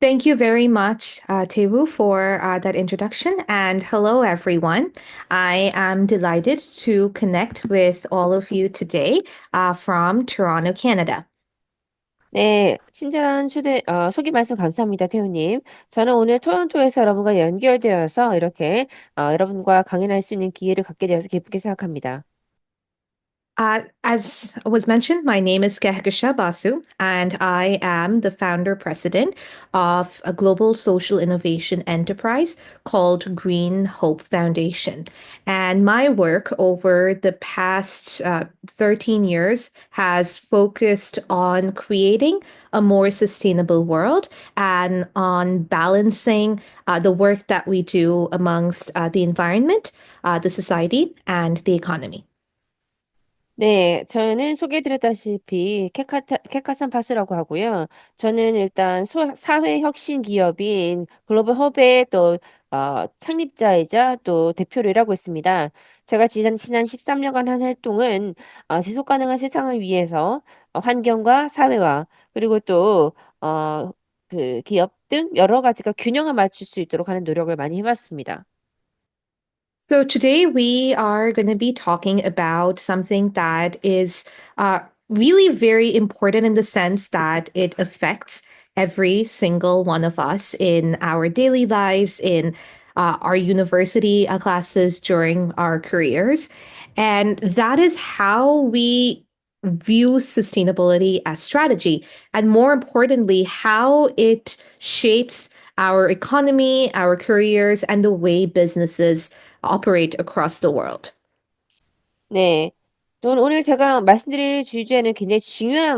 Thank you very much, Tewu, for that introduction. And hello, everyone. I am delighted to connect with all of you today from Toronto, Canada. 네, 친절한 소개 말씀 감사합니다, 태우님. 저는 오늘 토론토에서 여러분과 연결되어서 이렇게 여러분과 강연할 수 있는 기회를 갖게 되어서 기쁘게 생각합니다. As was mentioned, my name is Kehkasha Basu, and I am the founder president of a global social innovation enterprise called Green Hope Foundation. And my work over the past 13 years has focused on creating a more sustainable world and on balancing the work that we do amongst the environment, the society, and the economy. 네, 저는 소개해드렸다시피 케카산 파수라고 하고요. 저는 일단 사회혁신 기업인 글로벌 허브의 또 창립자이자 또 대표를 일하고 있습니다. 제가 지난 13년간 한 활동은 지속 가능한 세상을 위해서 환경과 사회와 그리고 또 그 기업 등 여러 가지가 균형을 맞출 수 있도록 하는 노력을 많이 해왔습니다. So today we are going to be talking about something that is really very important in the sense that it affects every single one of us in our daily lives, in our university classes, during our careers. And that is how we view sustainability as strategy. And more importantly, how it shapes our economy, our careers, and the way businesses operate across the world. 네. 저는 오늘 제가 말씀드릴 주제는 굉장히 중요한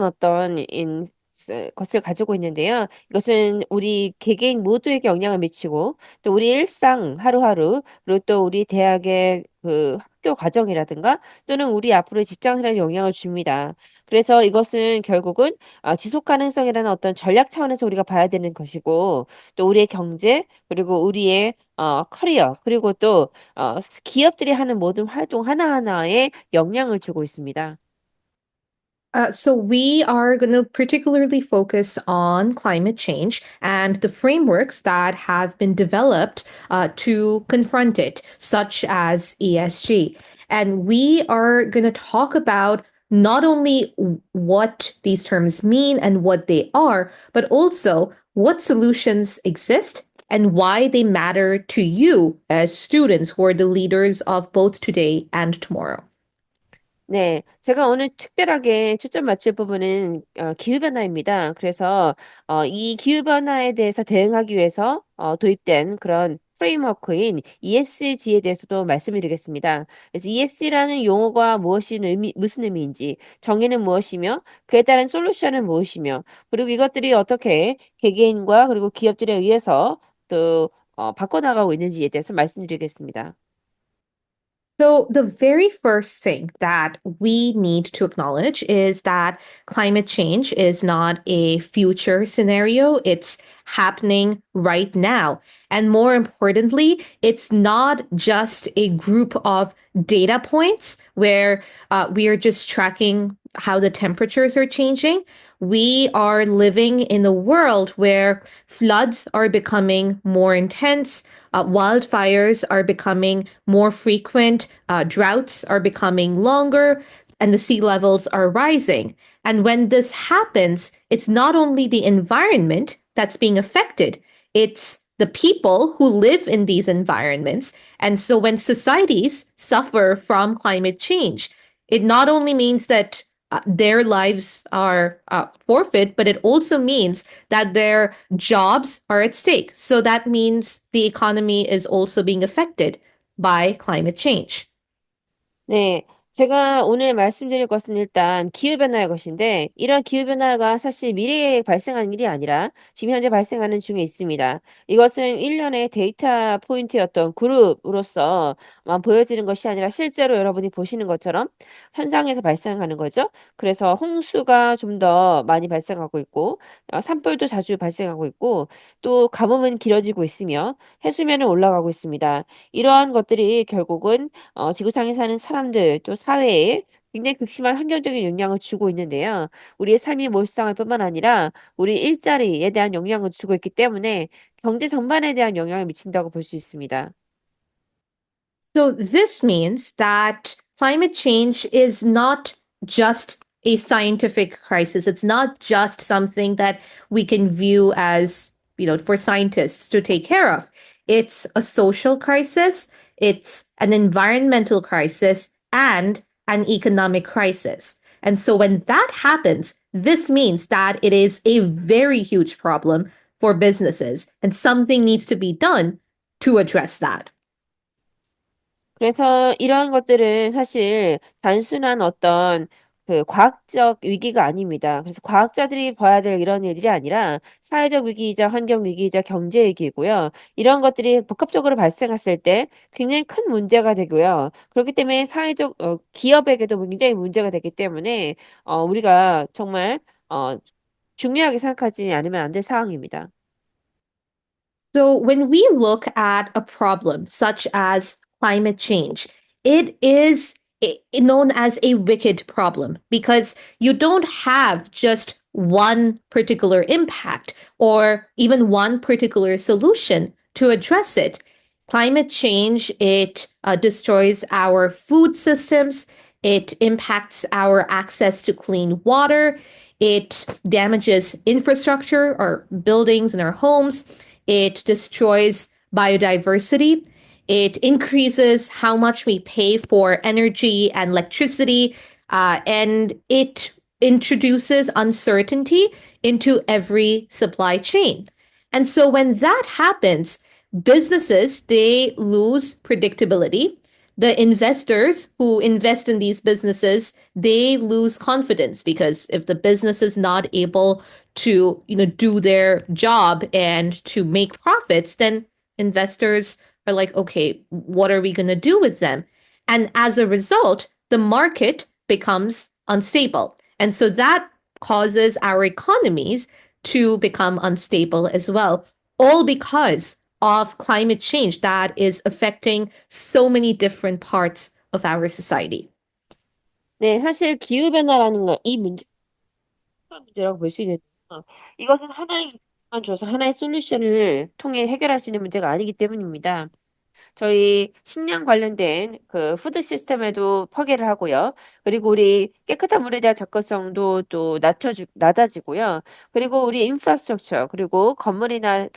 것을 가지고 있는데요. 이것은 우리 개개인 모두에게 영향을 미치고 또 우리 일상 하루하루 그리고 또 우리 대학의 그 학교 과정이라든가 또는 우리 앞으로의 직장 생활에 영향을 줍니다. 그래서 이것은 결국은 지속 가능성이라는 어떤 전략 차원에서 우리가 봐야 되는 것이고 또 우리의 경제 그리고 우리의 커리어 그리고 또 기업들이 하는 모든 활동 하나하나에 영향을 주고 있습니다. So we are going to particularly focus on climate change and the frameworks that have been developed to confront it, such as ESG. And we are going to talk about not only what these terms mean and what they are, but also what solutions exist and why they matter to you as students who are the leaders of both today and tomorrow. 네, 제가 오늘 특별하게 초점 맞출 부분은 기후변화입니다. 그래서 이 기후변화에 대해서 대응하기 위해서 도입된 그런 프레임워크인 ESG에 대해서도 말씀을 드리겠습니다. 그래서 ESG라는 용어가 무슨 의미인지, 정의는 무엇이며, 그에 따른 솔루션은 무엇이며, 그리고 이것들이 어떻게 개개인과 그리고 기업들에 의해서 또 바꿔나가고 있는지에 대해서 말씀드리겠습니다. So, the very first thing that we need to acknowledge is that climate change is not a future scenario. It's happening right now. And more importantly, it's not just a group of data points where we are just tracking how the temperatures are changing. We are living in a world where floods are becoming more intense, wildfires are becoming more frequent, droughts are becoming longer, and the sea levels are rising. And when this happens, it's not only the environment that's being affected, it's the people who live in these environments. And so when societies suffer from climate change, it not only means that their lives are forfeit, but it also means that their jobs are at stake. So that means the economy is also being affected by climate change. 네, 제가 오늘 말씀드릴 것은 일단 기후변화의 것인데, 이런 기후변화가 사실 미래에 발생하는 일이 아니라 지금 현재 발생하는 중에 있습니다. 이것은 일련의 데이터 포인트의 어떤 그룹으로서만 보여지는 것이 아니라 실제로 여러분이 보시는 것처럼 현상에서 발생하는 거죠. 그래서 홍수가 좀 더 많이 발생하고 있고, 산불도 자주 발생하고 있고, 또 가뭄은 길어지고 있으며, 해수면은 올라가고 있습니다. 이러한 것들이 결국은 지구상에 사는 사람들 또 사회에 굉장히 극심한 환경적인 영향을 주고 있는데요. 우리의 삶의 몰상을 뿐만 아니라 우리 일자리에 대한 영향을 주고 있기 때문에 경제 전반에 대한 영향을 미친다고 볼 수 있습니다. So this means that climate change is not just a scientific crisis. It's not just something that we can view as, for scientists to take care of. It's a social crisis, it's an environmental crisis, and an economic crisis. And so when that happens, this means that it is a very huge problem for businesses, and something needs to be done to address that. 그래서 이러한 것들은 사실 단순한 어떤 그 과학적 위기가 아닙니다. 그래서 과학자들이 봐야 될 이런 일들이 아니라 사회적 위기이자 환경 위기이자 경제 위기이고요. 이런 것들이 복합적으로 발생했을 때 굉장히 큰 문제가 되고요. 그렇기 때문에 사회적 기업에게도 굉장히 문제가 되기 때문에 우리가 정말 어, 중요하게 생각하지 않으면 안 될 상황입니다. So, when we look at a problem such as climate change, it is known as a wicked problem because you don't have just one particular impact or even one particular solution to address it. Climate change, it destroys our food systems, it impacts our access to clean water, it damages infrastructure, our buildings and our homes, it destroys biodiversity. It increases how much we pay for energy and electricity. And it introduces uncertainty into every supply chain. And so when that happens, businesses, they lose predictability. The investors who invest in these businesses, they lose confidence because if the business is not able to, do their job and to make profits, then investors are like, okay, what are we going to do with them? And as a result, the market becomes unstable. And so that causes our economies to become unstable as well, all because of climate change that is affecting so many different parts of our society. 네, 사실 기후변화라는 거, 이 문제라고 볼 수 있는데요. 이것은 하나의 문제만 줘서 하나의 솔루션을 통해 해결할 수 있는 문제가 아니기 때문입니다. 저희 식량 관련된 그 푸드 시스템에도 파괴를 하고요. 그리고 우리 깨끗한 물에 대한 접근성도 또 낮아지고요. 그리고 우리 인프라스트럭처, 그리고 건물이나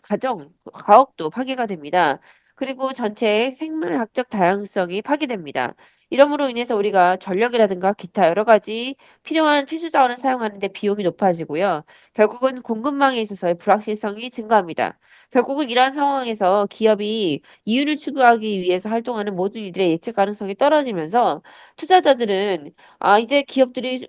가옥도 파괴가 됩니다. 그리고 전체 생물학적 다양성이 파괴됩니다. 이러므로 인해서 우리가 전력이라든가 기타 여러 가지 필요한 필수 자원을 사용하는데 비용이 높아지고요. 결국은 공급망에 있어서의 불확실성이 증가합니다. 결국은 이러한 상황에서 기업이 이윤을 추구하기 위해서 활동하는 모든 이들의 예측 가능성이 떨어지면서 투자자들은 이제 기업들이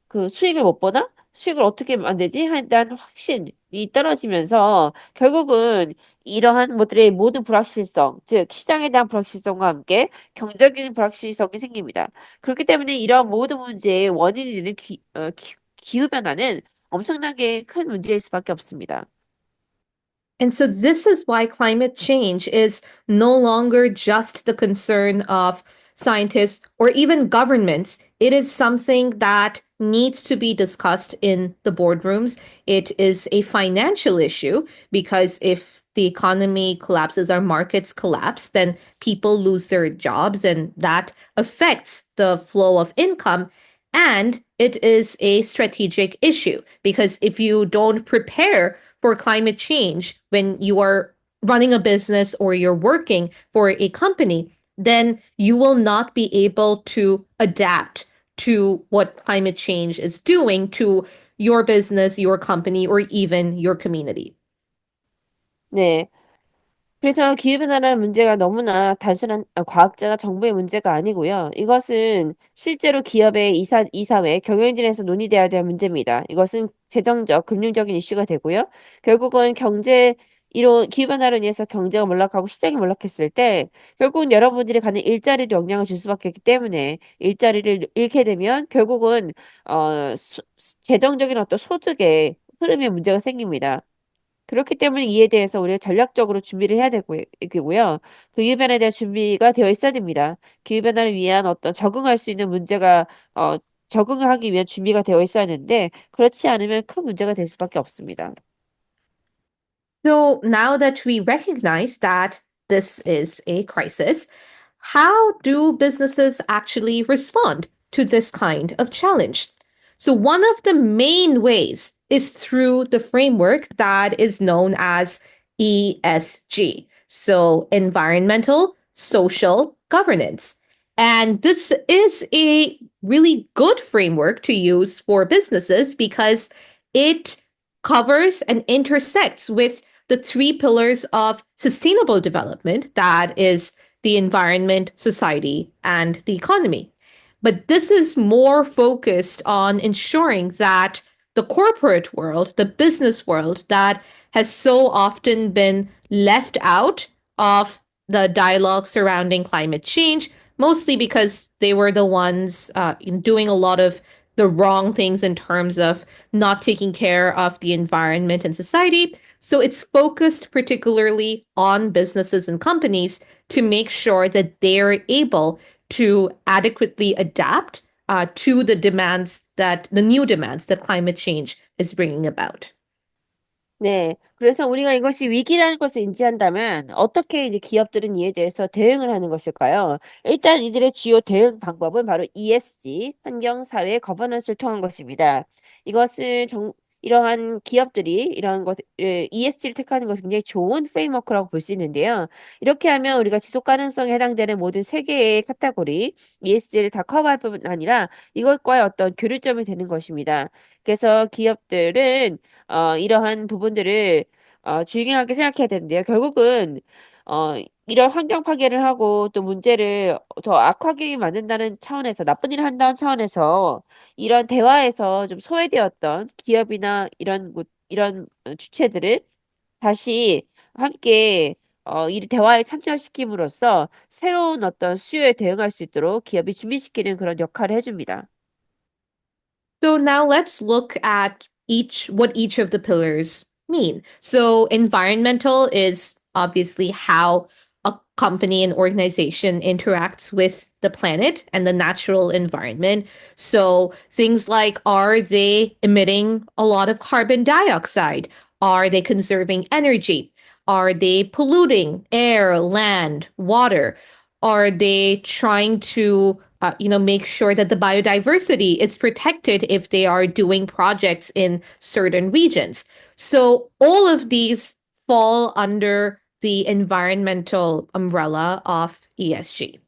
그 수익을 못 보나? 수익을 어떻게 만들지? 한 대한 확신이 떨어지면서 결국은 이러한 것들의 모든 불확실성, 즉 시장에 대한 불확실성과 함께 경제적인 불확실성이 생깁니다. 그렇기 때문에 이러한 모든 문제의 원인이 되는 기후변화는 엄청나게 큰 문제일 수밖에 없습니다. And so this is why climate change is no longer just the concern of scientists or even governments. It is something that needs to be discussed in the boardrooms. It is a financial issue because if the economy collapses, our markets collapse, then people lose their jobs and that affects the flow of income. And it is a strategic issue because if you don't prepare for climate change when you are running a business or you're working for a company, then you will not be able to adapt to what climate change is doing to your business, your company, or even your community. 네. 그래서 기후변화라는 문제가 너무나 단순한 과학자나 정부의 문제가 아니고요. 이것은 실제로 기업의 이사회, 경영진에서 논의되어야 될 문제입니다. 이것은 재정적, 금융적인 이슈가 되고요. 결국은 기후변화로 인해서 경제가 몰락하고 시장이 몰락했을 때 결국은 여러분들이 가는 일자리도 영향을 줄 수밖에 없기 때문에 일자리를 잃게 되면 결국은 재정적인 어떤 소득의 흐름에 문제가 생깁니다. 그렇기 때문에 이에 대해서 우리가 전략적으로 준비를 해야 되고요. 기후변화에 대한 준비가 되어 있어야 됩니다. 기후변화를 위한 어떤 적응할 수 있는 문제가, 어, 적응하기 위한 준비가 되어 있어야 하는데, 그렇지 않으면 큰 문제가 될 수밖에 없습니다. So now that we recognize that this is a crisis, how do businesses actually respond to this kind of challenge? So, one of the main ways is through the framework that is known as ESG. So, environmental, social, governance. And this is a really good framework to use for businesses because it covers and intersects with the three pillars of sustainable development that is the environment, society, and the economy. But this is more focused on ensuring that the corporate world, the business world that has so often been left out of the dialogue surrounding climate change, mostly because they were the ones doing a lot of the wrong things in terms of not taking care of the environment and society. So it's focused particularly on businesses and companies to make sure that they're able to adequately adapt to the new demands that climate change is bringing about. 네. 그래서 우리가 이것이 위기라는 것을 인지한다면 어떻게 이제 기업들은 이에 대해서 대응을 하는 것일까요? 일단 이들의 주요 대응 방법은 바로 ESG, 환경, 사회, 거버넌스를 통한 것입니다. 이것은 이러한 기업들이 이러한 ESG를 택하는 것은 굉장히 좋은 프레임워크라고 볼 수 있는데요. 이렇게 하면 우리가 지속 가능성에 해당되는 모든 세 개의 카테고리 ESG를 다 커버할 뿐 아니라 이것과의 어떤 교류점이 되는 것입니다. 그래서 기업들은 이러한 부분들을 중요하게 생각해야 되는데요. 결국은 어, 이런 환경 파괴를 하고 또 문제를 더 악화하게 만든다는 차원에서 나쁜 일을 한다는 차원에서 이런 대화에서 좀 소외되었던 기업이나 이런 주체들을 다시 함께 이 대화에 참여시킴으로써 새로운 어떤 수요에 대응할 수 있도록 기업이 준비시키는 그런 역할을 해줍니다. So now let's look at what each of the pillars mean. So environmental is obviously how a company and organization interacts with the planet and the natural environment. So things like, are they emitting a lot of carbon dioxide? Are they conserving energy? Are they polluting air, land, water? Are they trying to make sure that the biodiversity is protected if they are doing projects in certain regions? So all of these fall under the environmental umbrella of ESG.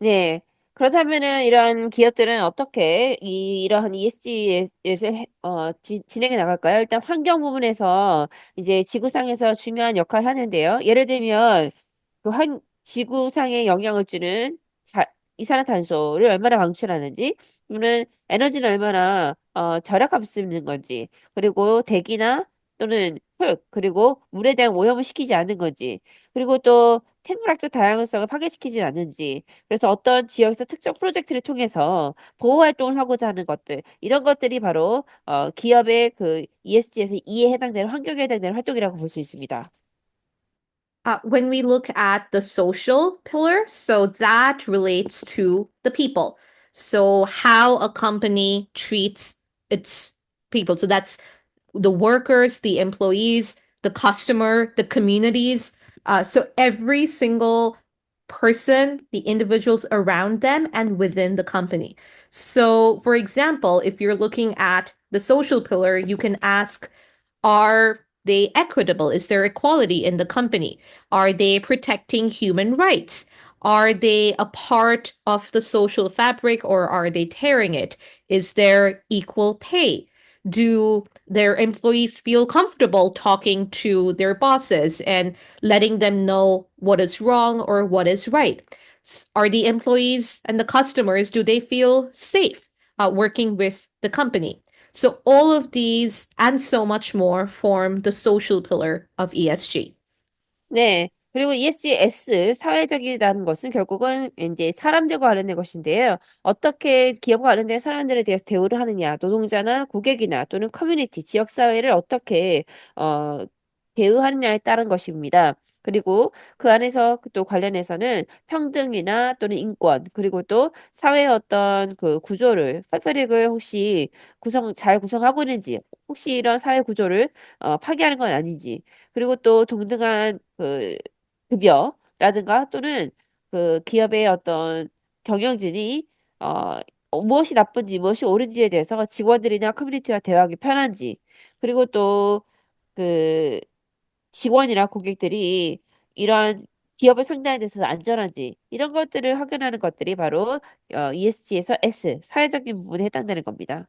네. 그렇다면은 이러한 기업들은 어떻게 이러한 ESG를 진행해 나갈까요? 일단 환경 부분에서 이제 지구상에서 중요한 역할을 하는데요. 예를 들면 지구상에 영향을 주는 이산화탄소를 얼마나 방출하는지, 또는 에너지는 얼마나 절약할 수 있는 건지, 그리고 대기나 또는 흙, 그리고 물에 대한 오염을 시키지 않는 건지, 그리고 또 생물학적 다양성을 파괴시키지 않는지, 그래서 어떤 지역에서 특정 프로젝트를 통해서 보호 활동을 하고자 하는 것들, 이런 것들이 바로 기업의 그 ESG에서 E에 해당되는 환경에 해당되는 활동이라고 볼 수 있습니다. When we look at the social pillar, so that relates to the people. So, how a company treats its people. So, that's the workers, the employees, the customer, the communities. So, every single person, the individuals around them, and within the company. So, for example, if you're looking at the social pillar, you can ask, are they equitable? Is there equality in the company? Are they protecting human rights? Are they a part of the social fabric or are they tearing it? Is there equal pay? Do their employees feel comfortable talking to their bosses and letting them know what is wrong or what is right? Are the employees and the customers, do they feel safe working with the company? So all of these and so much more form the social pillar of ESG. 네. 그리고 ESGS, 사회적이라는 것은 결국은 이제 사람들과 관련된 것인데요. 어떻게 기업과 관련된 사람들에 대해서 대우를 하느냐, 노동자나 고객이나 또는 커뮤니티, 지역사회를 어떻게, 어, 대응하느냐에 따른 것입니다. 그리고 그 안에서 또 관련해서는 평등이나 또는 인권, 그리고 또 사회의 어떤 그 구조를, 패브릭을 혹시 잘 구성하고 있는지, 혹시 이런 사회 구조를 파괴하는 건 아닌지, 그리고 또 동등한 그 급여라든가 또는 그 기업의 어떤 경영진이 어, 무엇이 나쁜지 무엇이 옳은지에 대해서 직원들이나 커뮤니티와 대화하기 편한지 그리고 또 그 직원이나 고객들이 이러한 기업을 상대하는 데서 안전한지 이런 것들을 확인하는 것들이 바로 ESG에서 S 사회적인 부분에 해당되는 겁니다.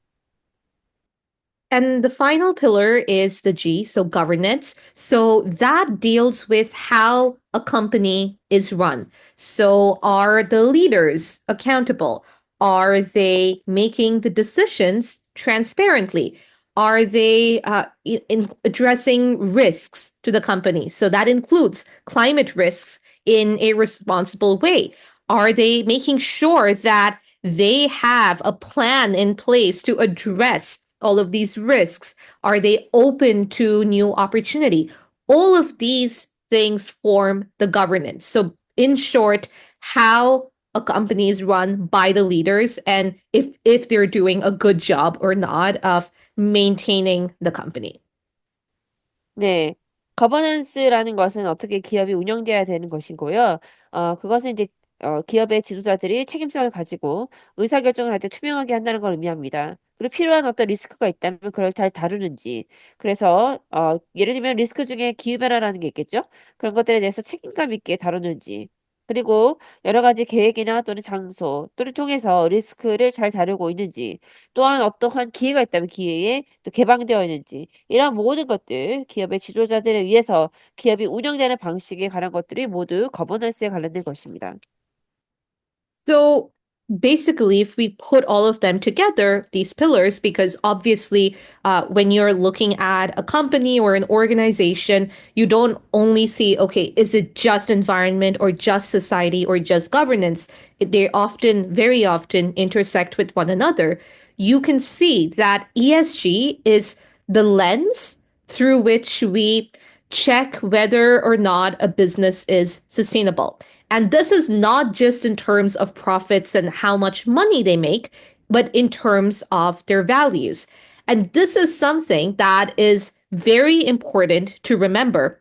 And the final pillar is the G, so governance. So that deals with how a company is run. So are the leaders accountable? Are they making the decisions transparently? Are they in addressing risks to the company? So that includes climate risks in a responsible way. Are they making sure that they have a plan in place to address all of these risks? Are they open to new opportunity? All of these things form the governance. So, in short, how a company is run by the leaders and if they're doing a good job or not of maintaining the company. 네. 거버넌스라는 것은 어떻게 기업이 운영돼야 되는 것이고요. 그것은 이제 기업의 지도자들이 책임성을 가지고 의사결정을 할 때 투명하게 한다는 걸 의미합니다. 그리고 필요한 어떤 리스크가 있다면 그걸 잘 다루는지. 그래서 예를 들면 리스크 중에 기후변화라는 게 있겠죠. 그런 것들에 대해서 책임감 있게 다루는지. 그리고 여러 가지 계획이나 또는 장소 또를 통해서 리스크를 잘 다루고 있는지. 또한 어떠한 기회가 있다면 기회에 또 개방되어 있는지. 이런 모든 것들, 기업의 지도자들에 의해서 기업이 운영되는 방식에 관한 것들이 모두 거버넌스에 관련된 것입니다. So basically, if we put all of them together, these pillars, because obviously, when you're looking at a company or an organization, you don't only see, okay, is it just environment or just society or just governance? They often, very often intersect with one another. You can see that ESG is the lens through which we check whether or not a business is sustainable. And this is not just in terms of profits and how much money they make, but in terms of their values. And this is something that is very important to remember.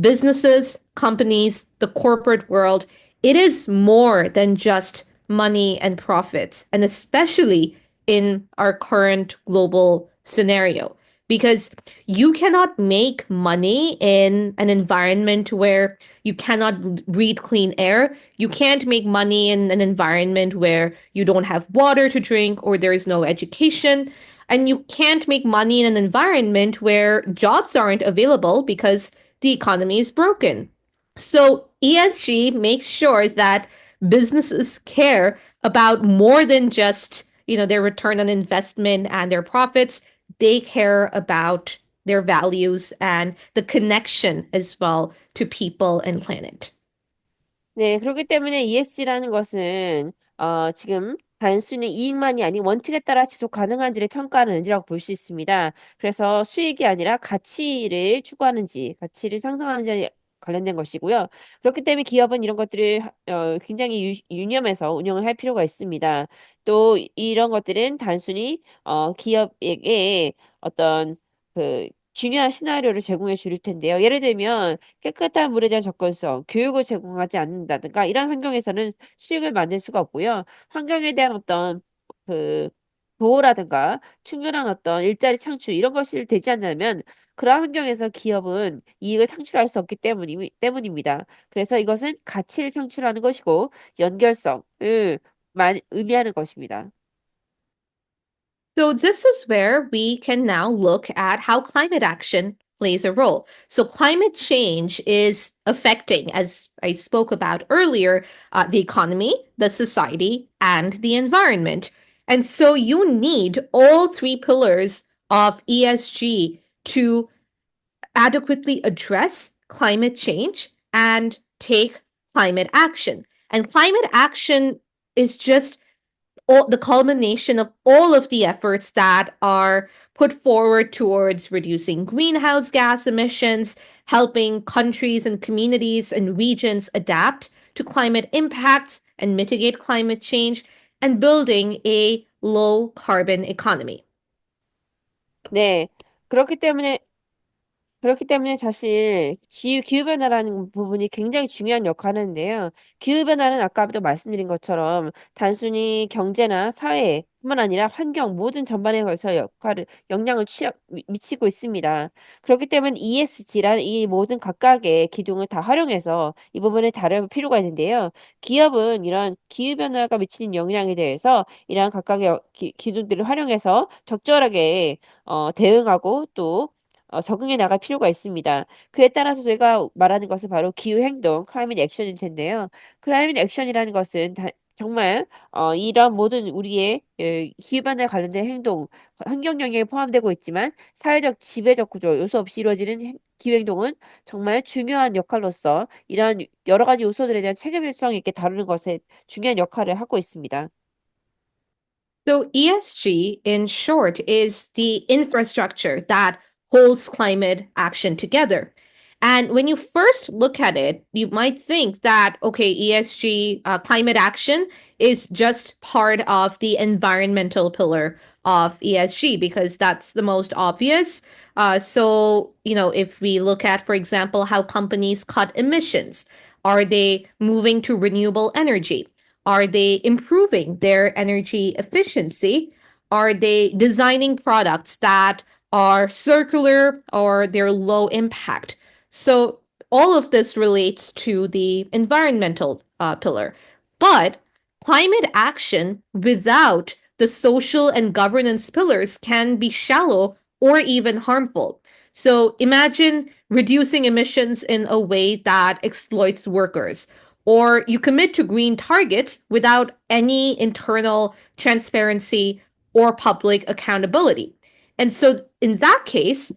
Businesses, companies, the corporate world, it is more than just money and profits, and especially in our current global scenario. Because you cannot make money in an environment where you cannot breathe clean air. You can't make money in an environment where you don't have water to drink or there is no education. And you can't make money in an environment where jobs aren't available because the economy is broken. So ESG makes sure that businesses care about more than just, their return on investment and their profits. They care about their values and the connection as well to people and planet. 네, 그렇기 때문에 ESG라는 것은 지금 단순히 이익만이 아닌 원칙에 따라 지속 가능한지를 평가하는지라고 볼 수 있습니다. 그래서 수익이 아니라 가치를 추구하는지, 가치를 상승하는지 관련된 것이고요. 그렇기 때문에 기업은 이런 것들을 굉장히 유념해서 운영을 할 필요가 있습니다. 또 이런 것들은 단순히 기업에게 어떤 그 중요한 시나리오를 제공해 줄 텐데요. 예를 들면 깨끗한 물에 대한 접근성, 교육을 제공하지 않는다든가 이런 환경에서는 수익을 만들 수가 없고요. 환경에 대한 어떤 그 보호라든가 충분한 어떤 일자리 창출 이런 것이 되지 않는다면 그러한 환경에서 기업은 이익을 창출할 수 없기 때문입니다. 그래서 이것은 가치를 창출하는 것이고 연결성을 의미하는 것입니다. So, this is where we can now look at how climate action plays a role. So, climate change is affecting, as I spoke about earlier, the economy, the society, and the environment. And so, you need all three pillars of ESG to adequately address climate change and take climate action. And climate action is just the culmination of all of the efforts that are put forward towards reducing greenhouse gas emissions, helping countries and communities and regions adapt to climate impacts and mitigate climate change, and building a low carbon economy. 네. 그렇기 때문에 사실 기후변화라는 부분이 굉장히 중요한 역할을 하는데요. 기후변화는 아까도 말씀드린 것처럼 단순히 경제나 사회뿐만 아니라 환경 모든 전반에 걸쳐 영향을 미치고 있습니다. 그렇기 때문에 ESG라는 이 모든 각각의 기둥을 다 활용해서 이 부분을 다룰 필요가 있는데요. 기업은 이런 기후변화가 미치는 영향에 대해서 이러한 각각의 기둥들을 활용해서 적절하게 대응하고 또 적응해 나갈 필요가 있습니다. 그에 따라서 저희가 말하는 것은 바로 기후행동, 클라이밋 액션일 텐데요. 클라이밋 액션이라는 것은 정말 이런 모든 우리의 기후변화에 관련된 행동, 환경 영역에 포함되고 있지만 사회적 지배적 구조, 요소 없이 이루어지는 기후행동은 정말 중요한 역할로서 이러한 여러 가지 요소들에 대한 책임성 있게 다루는 것에 중요한 역할을 하고 있습니다. So, ESG, in short, is the infrastructure that holds climate action together. And when you first look at it, you might think that, okay, ESG, climate action, is just part of the environmental pillar of ESG because that's the most obvious. If we look at, for example, how companies cut emissions, are they moving to renewable energy? Are they improving their energy efficiency? Are they designing products that are circular or they're low impact? So all of this relates to the environmental pillar. But climate action without the social and governance pillars can be shallow or even harmful. So imagine reducing emissions in a way that exploits workers, or you commit to green targets without any internal transparency or public accountability. And so, in that case,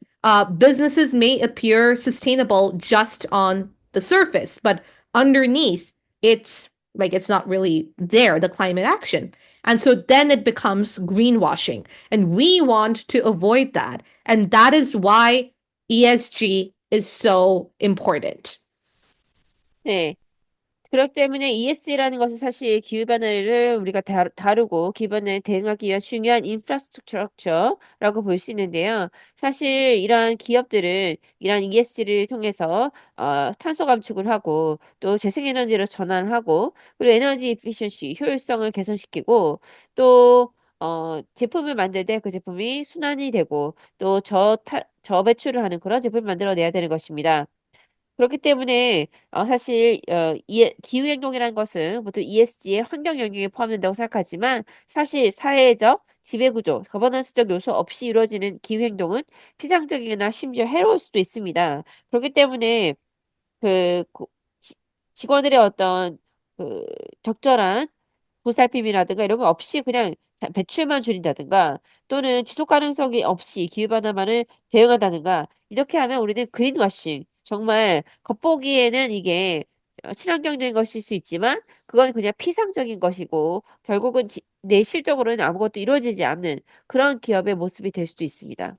businesses may appear sustainable just on the surface, but underneath, it's like it's not really there, the climate action. And so then it becomes greenwashing. And we want to avoid that. And that is why ESG is so important. 네. 그렇기 때문에 ESG라는 것은 사실 기후변화를 우리가 다루고 기후변화에 대응하기 위한 중요한 인프라스트럭처라고 볼 수 있는데요. 사실 이러한 기업들은 이러한 ESG를 통해서 탄소 감축을 하고 또 재생에너지로 전환하고 그리고 에너지 이피션시 효율성을 개선시키고 또 제품을 만들 때 그 제품이 순환이 되고 또 저배출을 하는 그런 제품을 만들어내야 되는 것입니다. 그렇기 때문에 사실 기후행동이라는 것은 보통 ESG의 환경 영역에 포함된다고 생각하지만 사실 사회적 지배구조, 거버넌스적 요소 없이 이루어지는 기후행동은 피상적이거나 심지어 해로울 수도 있습니다. 그렇기 때문에 그 직원들의 어떤 그 적절한 보살핌이라든가 이런 거 없이 그냥 배출만 줄인다든가 또는 지속 가능성이 없이 기후변화만을 대응한다든가 이렇게 하면 우리는 그린워싱 정말 겉보기에는 이게 친환경적인 것일 수 있지만 그건 그냥 피상적인 것이고 결국은 내실적으로는 아무것도 이루어지지 않는 그런 기업의 모습이 될 수도 있습니다.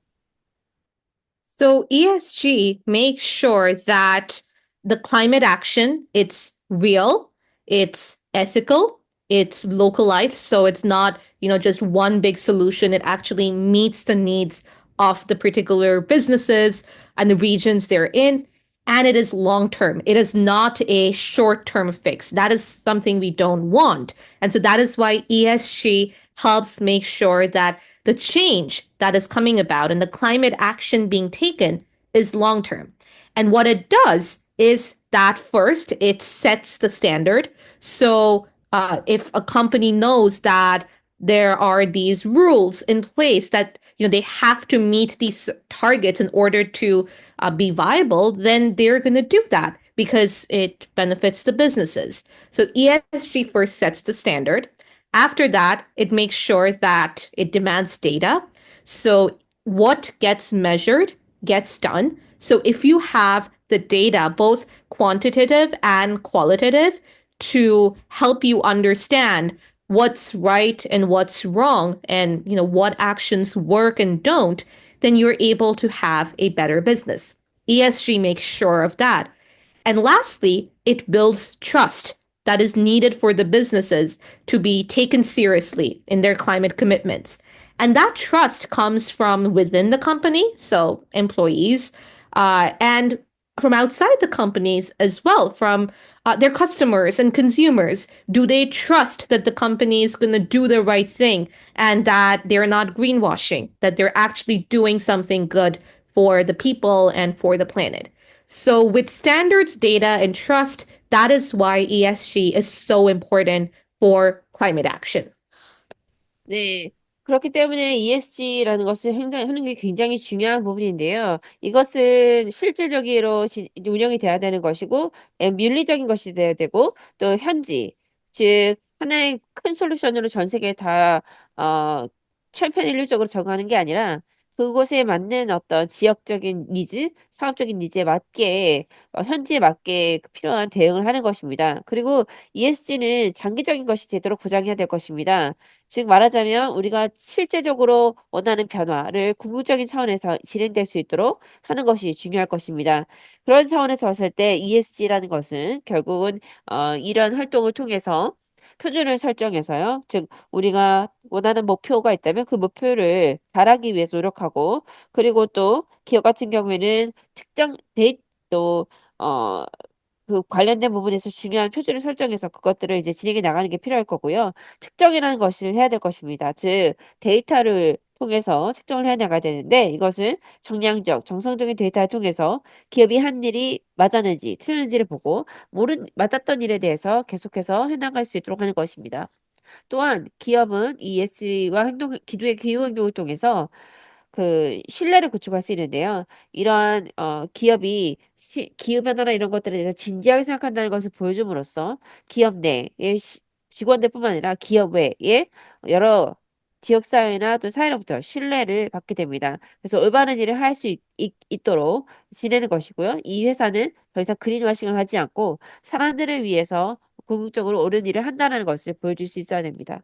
So ESG makes sure that the climate action, it's real, it's ethical, it's localized, so it's not, just one big solution. It actually meets the needs of the particular businesses and the regions they're in. And it is long term. It is not a short term fix. That is something we don't want. And so that is why ESG helps make sure that the change that is coming about and the climate action being taken is long term. And what it does is that first, it sets the standard. So if a company knows that there are these rules in place that they have to meet these targets in order to be viable, then they're going to do that because it benefits the businesses. So ESG first sets the standard. After that, it makes sure that it demands data. So what gets measured gets done. So if you have the data, both quantitative and qualitative, to help you understand what's right and what's wrong and what actions work and don't, then you're able to have a better business. ESG makes sure of that. And lastly, it builds trust that is needed for the businesses to be taken seriously in their climate commitments. And that trust comes from within the company, so employees, and from outside the companies as well, from their customers and consumers. Do they trust that the company is going to do the right thing and that they're not greenwashing, that they're actually doing something good for the people and for the planet? So, with standards, data, and trust, that is why ESG is so important for climate action. 네. 그렇기 때문에 ESG라는 것을 하는 게 굉장히 중요한 부분인데요. 이것은 실질적으로 운영이 돼야 되는 것이고, 윤리적인 것이 돼야 되고, 또 현지, 즉, 하나의 큰 솔루션으로 전 세계에 다, 천편일률적으로 적용하는 게 아니라, 그곳에 맞는 어떤 지역적인 니즈, 사업적인 니즈에 맞게, 현지에 맞게 필요한 대응을 하는 것입니다. 그리고 ESG는 장기적인 것이 되도록 보장해야 될 것입니다. 즉 말하자면 우리가 실제적으로 원하는 변화를 궁극적인 차원에서 진행될 수 있도록 하는 것이 중요할 것입니다. 그런 차원에서 봤을 때 ESG라는 것은 결국은 이런 활동을 통해서 표준을 설정해서요. 즉 우리가 원하는 목표가 있다면 그 목표를 달하기 위해서 노력하고 그리고 또 기업 같은 경우에는 특정 데이터 또 그 관련된 부분에서 중요한 표준을 설정해서 그것들을 이제 진행해 나가는 게 필요할 거고요. 측정이라는 것을 해야 될 것입니다. 즉, 데이터를 통해서 측정을 해 나가야 되는데 이것은 정량적, 정성적인 데이터를 통해서 기업이 한 일이 맞았는지 틀렸는지를 보고 맞았던 일에 대해서 계속해서 해나갈 수 있도록 하는 것입니다. 또한 기업은 ESG와 기후 행동을 통해서 그 신뢰를 구축할 수 있는데요. 이러한 기업이 기후변화나 이런 것들에 대해서 진지하게 생각한다는 것을 보여줌으로써 기업 내의 직원들뿐만 아니라 기업 외의 여러 지역사회나 또 사회로부터 신뢰를 받게 됩니다. 그래서 올바른 일을 할 수 있도록 지내는 것이고요. 이 회사는 더 이상 그린워싱을 하지 않고 사람들을 위해서 궁극적으로 옳은 일을 한다는 것을 보여줄 수 있어야 됩니다.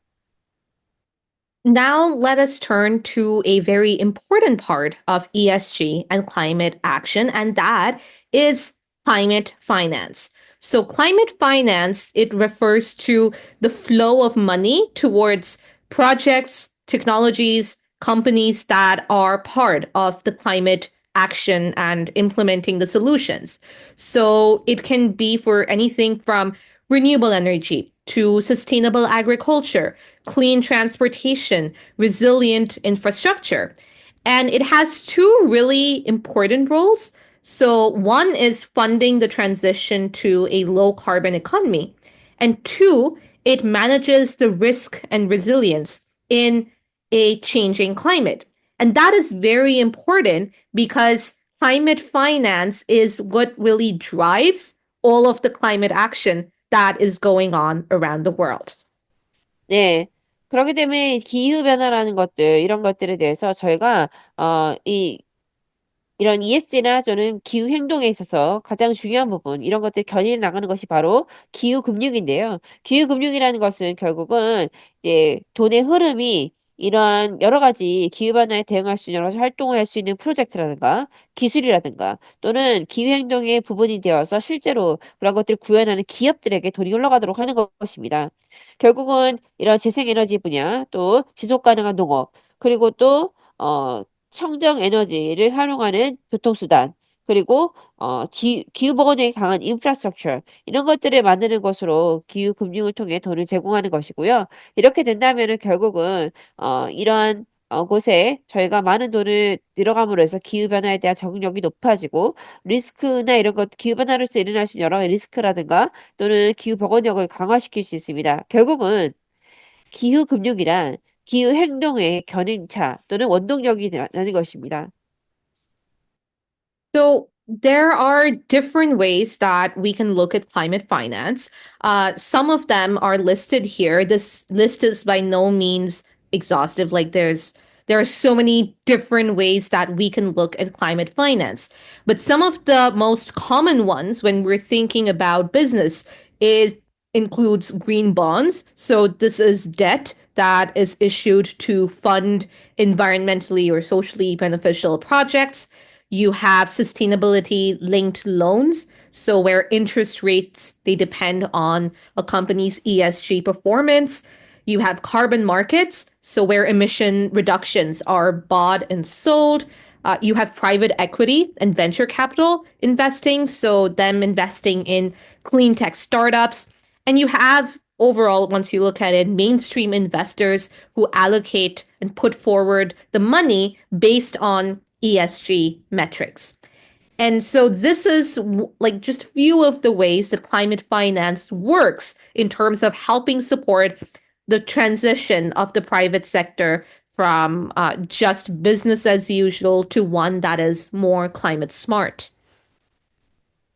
Now, let us turn to a very important part of ESG and climate action, and that is climate finance. So, climate finance, it refers to the flow of money towards projects, technologies, companies that are part of the climate action and implementing the solutions. So, it can be for anything from renewable energy to sustainable agriculture, clean transportation, resilient infrastructure. And it has two really important roles. So, one is funding the transition to a low carbon economy. And two, it manages the risk and resilience in a changing climate. And that is very important because climate finance is what really drives all of the climate action that is going on around the world. 네. 그렇기 때문에 기후변화라는 것들, 이런 것들에 대해서 저희가, 이런 ESG나 저는 기후 행동에 있어서 가장 중요한 부분, 이런 것들 견인해 나가는 것이 바로 기후 금융인데요. 기후 금융이라는 것은 결국은 이제 돈의 흐름이 이러한 여러 가지 기후 변화에 대응할 수 있는 여러 가지 활동을 할 수 있는 프로젝트라든가 기술이라든가 또는 기후 행동의 부분이 되어서 실제로 그런 것들을 구현하는 기업들에게 돈이 흘러가도록 하는 것입니다. 결국은 이런 재생에너지 분야, 또 지속 가능한 농업, 그리고 또 청정 에너지를 활용하는 교통수단, 그리고 기후보건에 강한 인프라스트럭처 이런 것들을 만드는 것으로 기후금융을 통해 돈을 제공하는 것이고요. 이렇게 된다면은 결국은 이러한 곳에 저희가 많은 돈을 들어감으로 해서 기후변화에 대한 적응력이 높아지고 리스크나 이런 것 기후변화로서 일어날 수 있는 여러 가지 리스크라든가 또는 기후보건력을 강화시킬 수 있습니다. 결국은 기후금융이란 기후행동의 견인차 또는 원동력이 라는 것입니다. So there are different ways that we can look at climate finance. Some of them are listed here. This list is by no means exhaustive. There are so many different ways that we can look at climate finance. But some of the most common ones when we're thinking about business is includes green bonds. So this is debt that is issued to fund environmentally or socially beneficial projects. You have sustainability linked loans. So where interest rates, they depend on a company's ESG performance. You have carbon markets, so where emission reductions are bought and sold. You have private equity and venture capital investing, so them investing in clean tech startups. And you have overall, once you look at it, mainstream investors who allocate and put forward the money based on ESG metrics. And so this is like just few of the ways that climate finance works in terms of helping support the transition of the private sector from just business as usual to one that is more climate smart.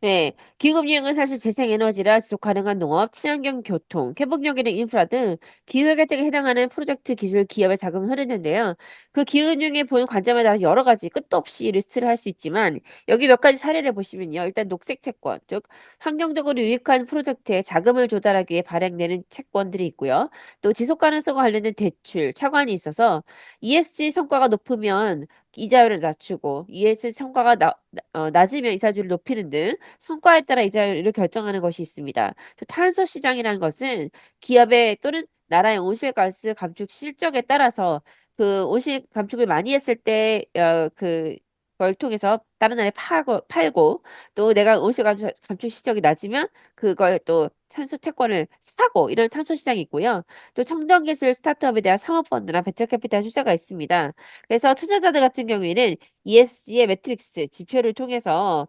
네, 기후금융은 사실 재생에너지라 지속 가능한 농업, 친환경 교통, 회복력있는 인프라 등 기후개혁에 해당하는 프로젝트 기술 기업에 자금을 흐르는데요. 그 기후금융의 보는 관점에 따라서 여러 가지 끝도 없이 리스트를 할 수 있지만 여기 몇 가지 사례를 보시면요. 일단 녹색 채권, 즉 환경적으로 유익한 프로젝트에 자금을 조달하기 위해 발행되는 채권들이 있고요. 또 지속 가능성과 관련된 대출, 차관이 있어서 ESG 성과가 높으면 이자율을 낮추고 ESG 성과가 낮으면 이자율을 높이는 등 성과에 따라 이자율을 결정하는 것이 있습니다. 또 탄소 시장이라는 것은 기업의 또는 나라의 온실가스 감축 실적에 따라서 그 온실 감축을 많이 했을 때 그걸 통해서 다른 나라에 팔고 또 내가 감축 실적이 낮으면 그걸 또 탄소 채권을 사고 이런 탄소 시장이 있고요. 또 청정기술 스타트업에 대한 사모펀드나 벤처캐피탈 투자가 있습니다. 그래서 투자자들 같은 경우에는 ESG의 매트릭스 지표를 통해서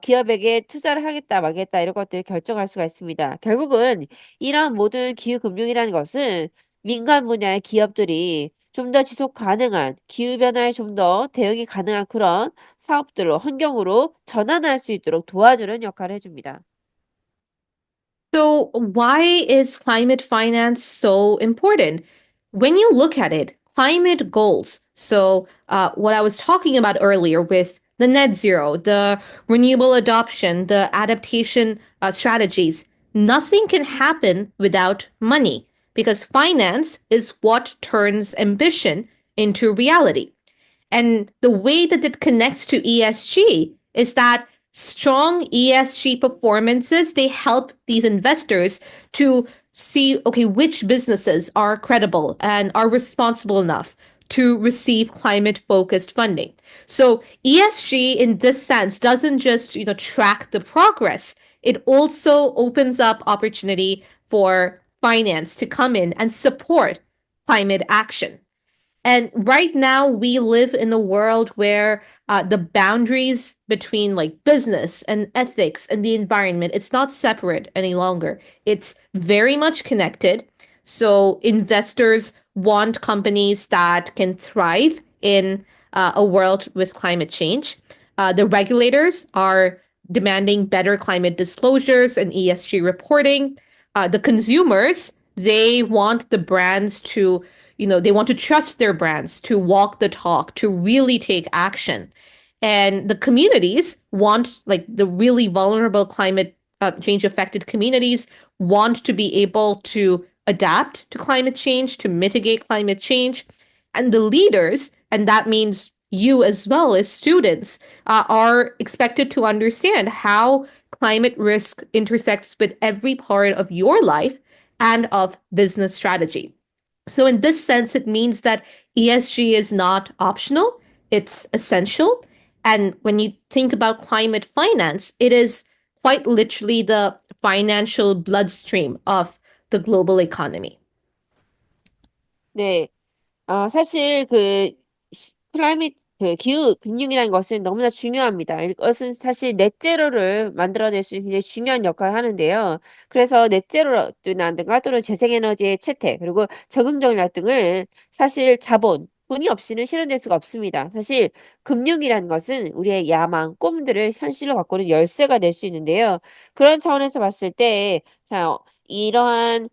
기업에게 투자를 하겠다 말겠다 이런 것들을 결정할 수가 있습니다. 결국은 이러한 모든 기후금융이라는 것은 민간 분야의 기업들이 좀 더 지속 가능한 기후변화에 좀 더 대응이 가능한 그런 사업들로 환경으로 전환할 수 있도록 도와주는 역할을 해줍니다. So, why is climate finance so important? When you look at it, climate goals. So, what I was talking about earlier with the net zero, the renewable adoption, the adaptation strategies, nothing can happen without money because finance is what turns ambition into reality. And the way that it connects to ESG is that strong ESG performances, they help these investors to see, okay, which businesses are credible and are responsible enough to receive climate focused funding. So ESG in this sense doesn't just, track the progress. It also opens up opportunity for finance to come in and support climate action. And right now, we live in a world where the boundaries between like business and ethics and the environment, it's not separate any longer. It's very much connected. So investors want companies that can thrive in a world with climate change. The regulators are demanding better climate disclosures and ESG reporting. The consumers, they want the brands to they want to trust their brands, to walk the talk, to really take action. And the communities want, like the really vulnerable climate change affected communities, want to be able to adapt to climate change, to mitigate climate change. And the leaders, and that means you as well as students, are expected to understand how climate risk intersects with every part of your life and of business strategy. So, in this sense, it means that ESG is not optional, it's essential. And when you think about climate finance, it is quite literally the financial bloodstream of the global economy. 네. 사실 클라이밋 기후 금융이라는 것은 너무나 중요합니다. 이것은 사실 넷제로를 만들어낼 수 있는 굉장히 중요한 역할을 하는데요. 그래서 넷제로라든가 또는 재생에너지의 채택 그리고 적응 전략 등을 사실 돈이 없이는 실현될 수가 없습니다. 사실 금융이라는 것은 우리의 야망, 꿈들을 현실로 바꾸는 열쇠가 될 수 있는데요. 그런 차원에서 봤을 때, 자, 이러한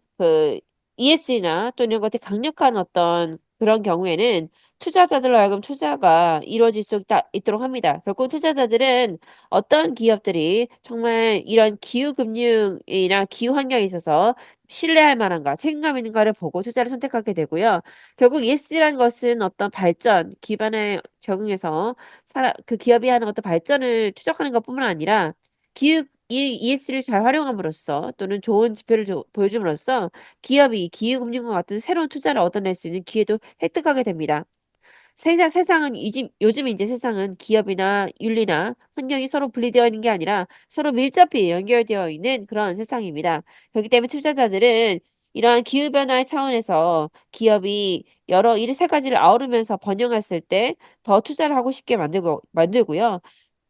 ESG나 또 이런 것들 강력한 어떤 그런 경우에는 투자자들로 하여금 투자가 이루어질 수 있도록 합니다. 결국 투자자들은 어떤 기업들이 정말 이런 기후금융이나 기후환경에 있어서 신뢰할 만한가, 책임감 있는가를 보고 투자를 선택하게 되고요. 결국 ESG라는 것은 어떤 발전, 기반에 적응해서 그 기업이 하는 어떤 발전을 추적하는 것뿐만 아니라 이 ESG를 잘 활용함으로써 또는 좋은 지표를 보여줌으로써 기업이 기후금융과 같은 새로운 투자를 얻어낼 수 있는 기회도 획득하게 됩니다. 세상은 요즘 이제 세상은 기업이나 윤리나 환경이 서로 분리되어 있는 게 아니라 서로 밀접히 연결되어 있는 그런 세상입니다. 그렇기 때문에 투자자들은 이러한 기후변화의 차원에서 기업이 여러 일 세 가지를 아우르면서 번영했을 때 더 투자를 하고 싶게 만들고요.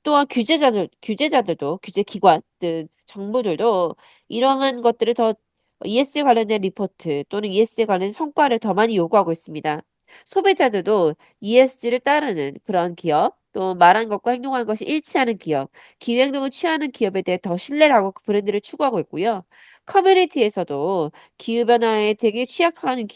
또한 규제자들도, 규제기관들, 정부들도 이러한 것들을 더 ESG 관련된 리포트 또는 ESG 관련 성과를 더 많이 요구하고 있습니다. 소비자들도 ESG를 따르는 그런 기업, 또 말한 것과 행동하는 것이 일치하는 기업, 기후행동을 취하는 기업에 대해 더 신뢰를 하고 그 브랜드를 추구하고 있고요. 커뮤니티에서도 기후변화에 되게 취약한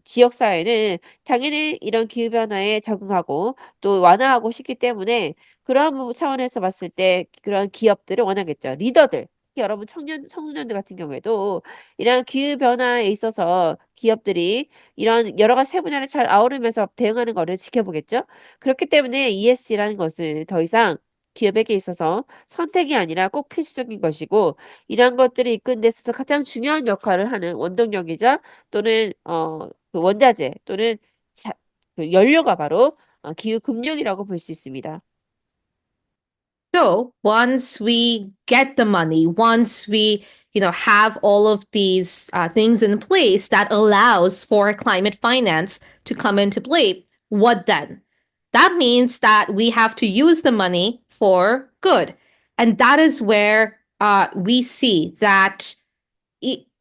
지역사회는 당연히 이런 기후변화에 적응하고 또 완화하고 싶기 때문에 그런 차원에서 봤을 때 그런 기업들을 원하겠죠. 리더들. 여러분 청년들 같은 경우에도 이런 기후 변화에 있어서 기업들이 이런 여러 가지 세 분야를 잘 아우르면서 대응하는 것을 지켜보겠죠. 그렇기 때문에 ESG라는 것은 더 이상 기업에게 있어서 선택이 아니라 꼭 필수적인 것이고 이러한 것들을 이끄는 데 있어서 가장 중요한 역할을 하는 원동력이자 또는 그 원자재 또는 자, 그 연료가 바로 기후 금융이라고 볼 수 있습니다. So once we get the money, once we, have all of these things in place that allows for climate finance to come into play, what then? That means that we have to use the money for good. And that is where we see that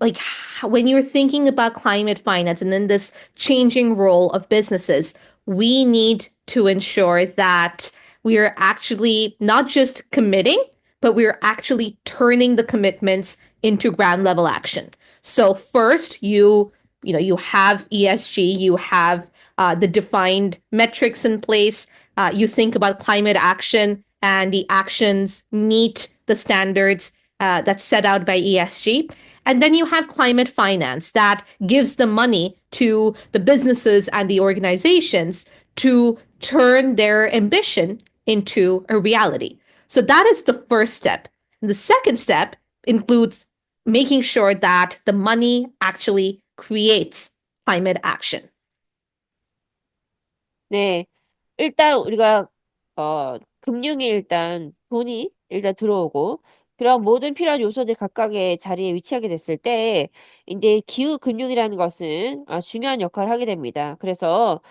like when you're thinking about climate finance and then this changing role of businesses, we need to ensure that we are actually not just committing, but we are actually turning the commitments into ground level action. So first, you have ESG, you have the defined metrics in place. You think about climate action, and the actions meet the standards that's set out by ESG. And then you have climate finance that gives the money to the businesses and the organizations to turn their ambition into a reality. So that is the first step. And the second step includes making sure that the money actually creates climate action. 네. 일단 우리가 금융이 일단 돈이 일단 들어오고 그런 모든 필요한 요소들 각각의 자리에 위치하게 됐을 때 이제 기후 금융이라는 것은 중요한 역할을 하게 됩니다. 그래서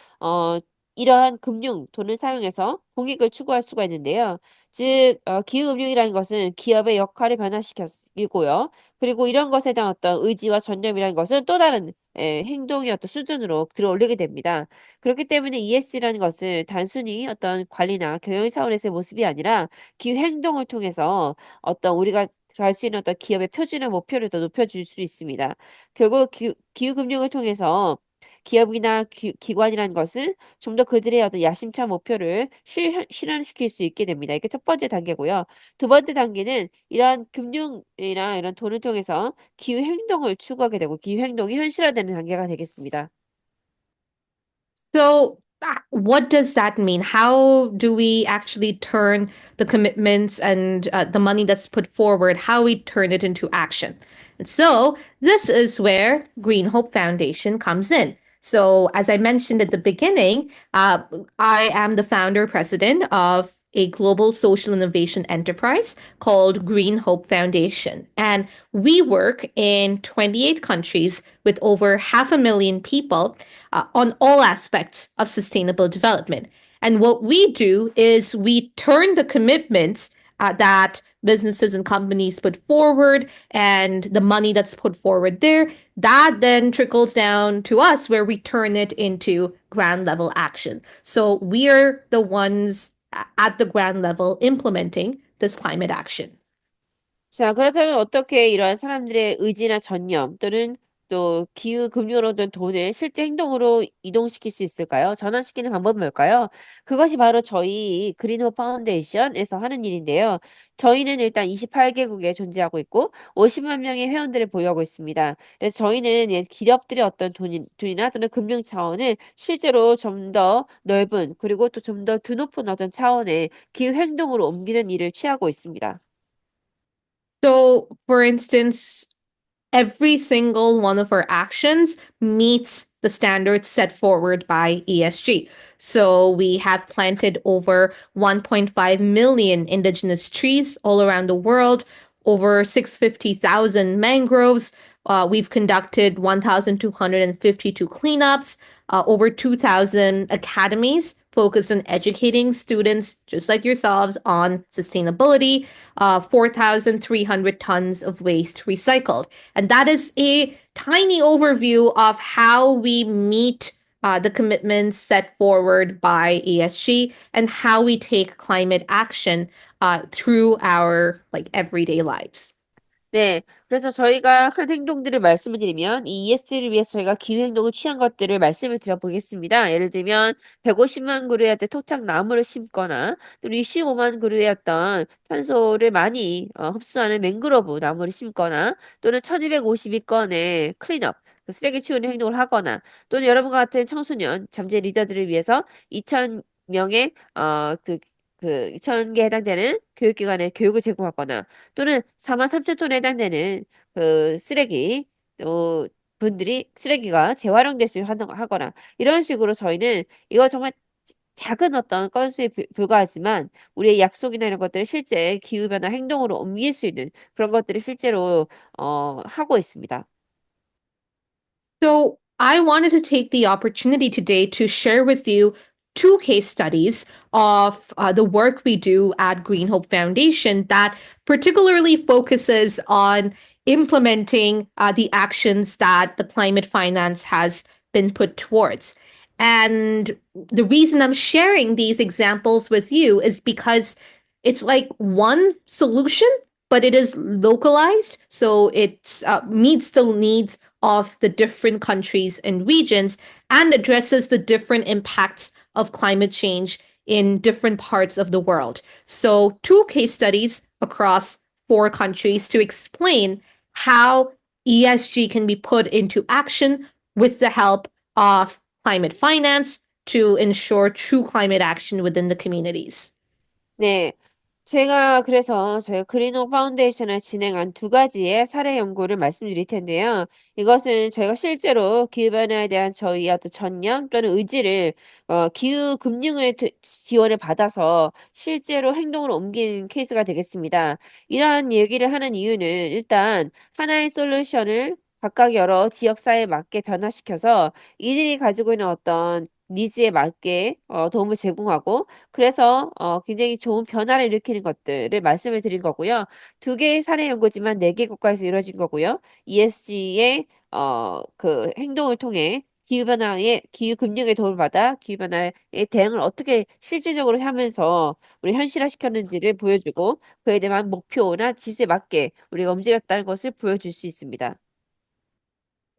이러한 금융 돈을 사용해서 공익을 추구할 수가 있는데요. 즉 기후 금융이라는 것은 기업의 역할을 변화시키고요. 그리고 이런 것에 대한 어떤 의지와 전념이라는 것은 또 다른 행동의 어떤 수준으로 들어올리게 됩니다. 그렇기 때문에 ESG라는 것은 단순히 어떤 관리나 경영 차원에서의 모습이 아니라 기후 행동을 통해서 어떤 우리가 갈 수 있는 어떤 기업의 표준화 목표를 더 높여줄 수 있습니다. 결국 기후금융을 통해서 기업이나 기관이라는 것은 좀 더 그들의 어떤 야심찬 목표를 실현시킬 수 있게 됩니다. 이게 첫 번째 단계고요. 두 번째 단계는 이러한 금융이나 이런 돈을 통해서 기후 행동을 추구하게 되고 기후 행동이 현실화되는 단계가 되겠습니다. So, what does that mean? How do we actually turn the commitments and the money that's put forward, how we turn it into action? And so, this is where Green Hope Foundation comes in. So, as I mentioned at the beginning, I am the founder president of a global social innovation enterprise called Green Hope Foundation. And we work in 28 countries with over 500,000 people on all aspects of sustainable development. And what we do is we turn the commitments that businesses and companies put forward and the money that's put forward there, that then trickles down to us where we turn it into ground level action. So we're the ones at the ground level implementing this climate action. 자, 그렇다면 어떻게 이러한 사람들의 의지나 전념 또는 또 기후 금융으로 된 돈을 실제 행동으로 이동시킬 수 있을까요? 전환시키는 방법은 뭘까요? 그것이 바로 저희 그린호프 파운데이션에서 하는 일인데요. 저희는 일단 28개국에 존재하고 있고 50만 명의 회원들을 보유하고 있습니다. 그래서 저희는 기업들의 어떤 돈이나 또는 금융 차원을 실제로 좀 더 넓은 그리고 또 좀 더 드높은 어떤 차원의 기후 행동으로 옮기는 일을 취하고 있습니다. So, for instance, every single one of our actions meets the standards set forward by ESG. So we have planted over 1.5 million indigenous trees all around the world, over 650,000 mangroves. We've conducted 1,252 cleanups, over 2,000 academies focused on educating students, just like yourselves, on sustainability, 4,300 tons of waste recycled. And that is a tiny overview of how we meet the commitments set forward by ESG and how we take climate action through our like everyday lives. 네, 그래서 저희가 한 행동들을 말씀을 드리면 이 ESG를 위해서 저희가 기후행동을 취한 것들을 말씀을 드려보겠습니다. 예를 들면 150만 그루의 어떤 토착 나무를 심거나 또 65만 그루의 어떤 탄소를 많이 흡수하는 맹그로브 나무를 심거나 또는 1252건의 클린업 그 쓰레기 치우는 행동을 하거나 또는 여러분과 같은 청소년 잠재 리더들을 위해서 2,000명의 2,000개에 해당되는 교육기관에 교육을 제공하거나 또는 4만 3천 톤에 해당되는 그 쓰레기 또 분들이 쓰레기가 재활용될 수 하거나 이런 식으로 저희는 이거 정말 작은 어떤 건수에 불과하지만 우리의 약속이나 이런 것들을 실제 기후변화 행동으로 옮길 수 있는 그런 것들을 실제로 하고 있습니다. So, I wanted to take the opportunity today to share with you two case studies of the work we do at Green Hope Foundation that particularly focuses on implementing the actions that the climate finance has been put towards. And the reason I'm sharing these examples with you is because it's like one solution, but it is localized. So it meets the needs of the different countries and regions and addresses the different impacts of climate change in different parts of the world. So, two case studies across four countries to explain how ESG can be put into action with the help of climate finance to ensure true climate action within the communities. 네. 제가 그래서 저희 그린호 파운데이션을 진행한 두 가지의 사례 연구를 말씀드릴 텐데요. 이것은 저희가 실제로 기후변화에 대한 저희의 어떤 전념 또는 의지를 기후 금융의 지원을 받아서 실제로 행동으로 옮긴 케이스가 되겠습니다. 이러한 얘기를 하는 이유는 일단 하나의 솔루션을 각각 여러 지역사회에 맞게 변화시켜서 이들이 가지고 있는 어떤 니즈에 맞게 도움을 제공하고 그래서 굉장히 좋은 변화를 일으키는 것들을 말씀을 드린 거고요. 두 개의 사례 연구지만 네 개 국가에서 이루어진 거고요. ESG의 그 행동을 통해 기후 금융의 도움을 받아 기후 변화에 대응을 어떻게 실질적으로 하면서 우리 현실화시켰는지를 보여주고 그에 대한 목표나 지수에 맞게 우리가 움직였다는 것을 보여줄 수 있습니다.